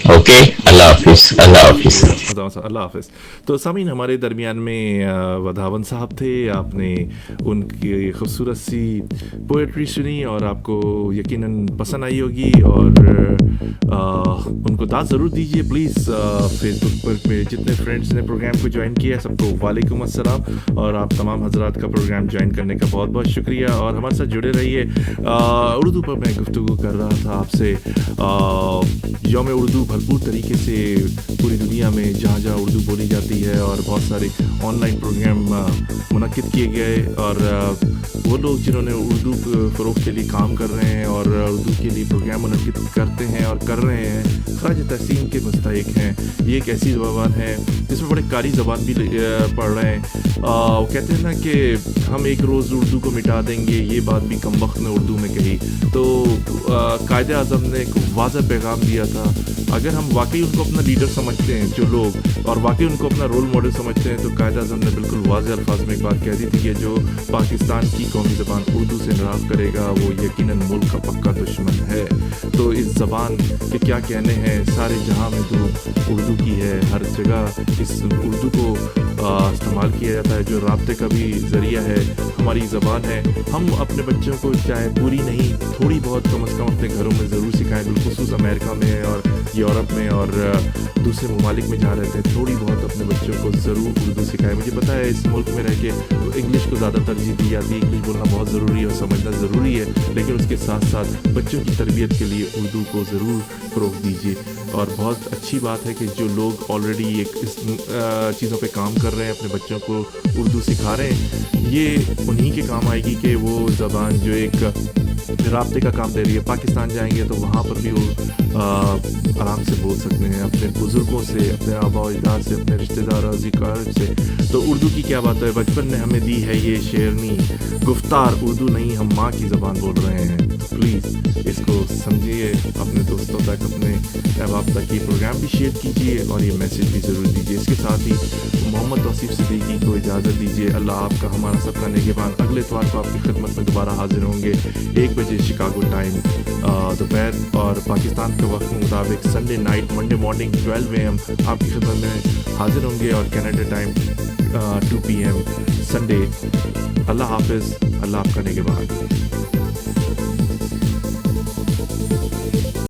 اوکے، اللہ حافظ، اللہ حافظ. اللہ حافظ. تو سامعین ہمارے درمیان میں ودھاون صاحب تھے. آپ نے ان کی خوبصورت سی پوئٹری سنی اور آپ کو یقیناً پسند آئی ہوگی, اور ان کو داد ضرور دیجیے پلیز. فیس بک پر پہ جتنے فرینڈس نے پروگرام کو جوائن کیا ہے سب کو وعلیکم السلام, اور آپ تمام حضرات کا پروگرام جوائن کرنے کا بہت بہت شکریہ, اور ہمارے ساتھ جڑے رہیے. اردو پر میں گفتگو کر رہا تھا آپ سے. یوم اردو بھرپور طریقے سے پوری دنیا میں جہاں جہاں اردو بولی جاتی ہے, اور بہت سارے آن لائن پروگرام منعقد کیے گئے, اور وہ لوگ جنہوں نے اردو فروغ کے لیے کام کر رہے ہیں اور اردو کے لیے پروگرام منعقد کرتے ہیں اور کر رہے ہیں, خراج تحسین کے مستحق ہیں. یہ ایک ایسی زبان ہے جس میں بڑے قاری زبان بھی پڑھ رہے ہیں. وہ کہتے ہیں نا کہ ہم ایک روز اردو کو مٹا دیں گے, یہ بات بھی کم وقت میں اردو میں کہی. تو قائد اعظم نے ایک واضح پیغام دیا تھا. اگر ہم واقعی ان کو اپنا لیڈر سمجھتے ہیں جو لوگ, اور واقعی ان کو اپنا رول ماڈل سمجھتے ہیں, تو قائد اعظم نے بالکل واضح الفاظ میں ایک بات کہہ دی تھی کہ جو پاکستان کی قومی زبان اردو سے انحراف کرے گا وہ یقیناً ملک کا پکا دشمن ہے. تو اس زبان کے کیا کہنے ہیں, سارے جہاں میں تو اردو کی ہے, ہر جگہ اس اردو کو استعمال کیا جاتا ہے, جو رابطے کا بھی ذریعہ ہے, ہماری زبان ہے. ہم اپنے بچوں کو چاہے پوری نہیں تھوڑی بہت کم از کم اپنے گھروں میں ضرور سکھائیں, بالخصوص امریکہ میں اور یورپ میں اور دوسرے ممالک میں جہاں رہتے ہیں, تھوڑی بہت اپنے بچوں کو ضرور اردو سکھائیں. مجھے پتہ ہے اس ملک میں رہ کے انگلش کو زیادہ ترجیح دی جاتی ہے, انگلش بولنا بہت ضروری ہے اور سمجھنا ضروری ہے, لیکن اس کے ساتھ ساتھ بچوں کی تربیت کے لیے اردو کو ضرور فروغ دیجیے. اور بہت اچھی بات ہے کہ جو لوگ آلریڈی ایک اس چیزوں پہ کام کر رہے ہیں, اپنے بچوں کو اردو سکھا رہے ہیں, یہ انہی کے کام آئے گی کہ وہ زبان جو ایک رابطے کا کام دے رہی ہے. پاکستان جائیں گے تو وہاں پر بھی وہ آرام سے بول سکتے ہیں اپنے بزرگوں سے, اپنے آبا و اجداد سے, اپنے رشتہ دار اقارب سے. تو اردو کی کیا بات ہے, بچپن نے ہمیں دی ہے یہ شیرنی گفتار, اردو نہیں ہم ماں کی زبان بول رہے ہیں. پلیز اس کو سمجھیے, اپنے دوستوں تک, اپنے احباب تک یہ پروگرام بھی شیئر کیجیے اور یہ میسیج بھی ضرور دیجیے. اس کے ساتھ ہی محمد توصیف صدیقی کو اجازت دیجیے. اللہ آپ کا ہمارا سب کا نگہبان. اگلے اتوار کو آپ کی خدمت میں دوبارہ حاضر ہوں گے 1 بجے شکاگو ٹائم دوپہر, اور پاکستان کے وقت کے مطابق Sunday night Monday morning 12 AM آپ کی خدمت میں حاضر ہوں گے, اور کینیڈا ٹائم 2 PM سنڈے. اللہ حافظ, اللہ آپ کا نگہبان.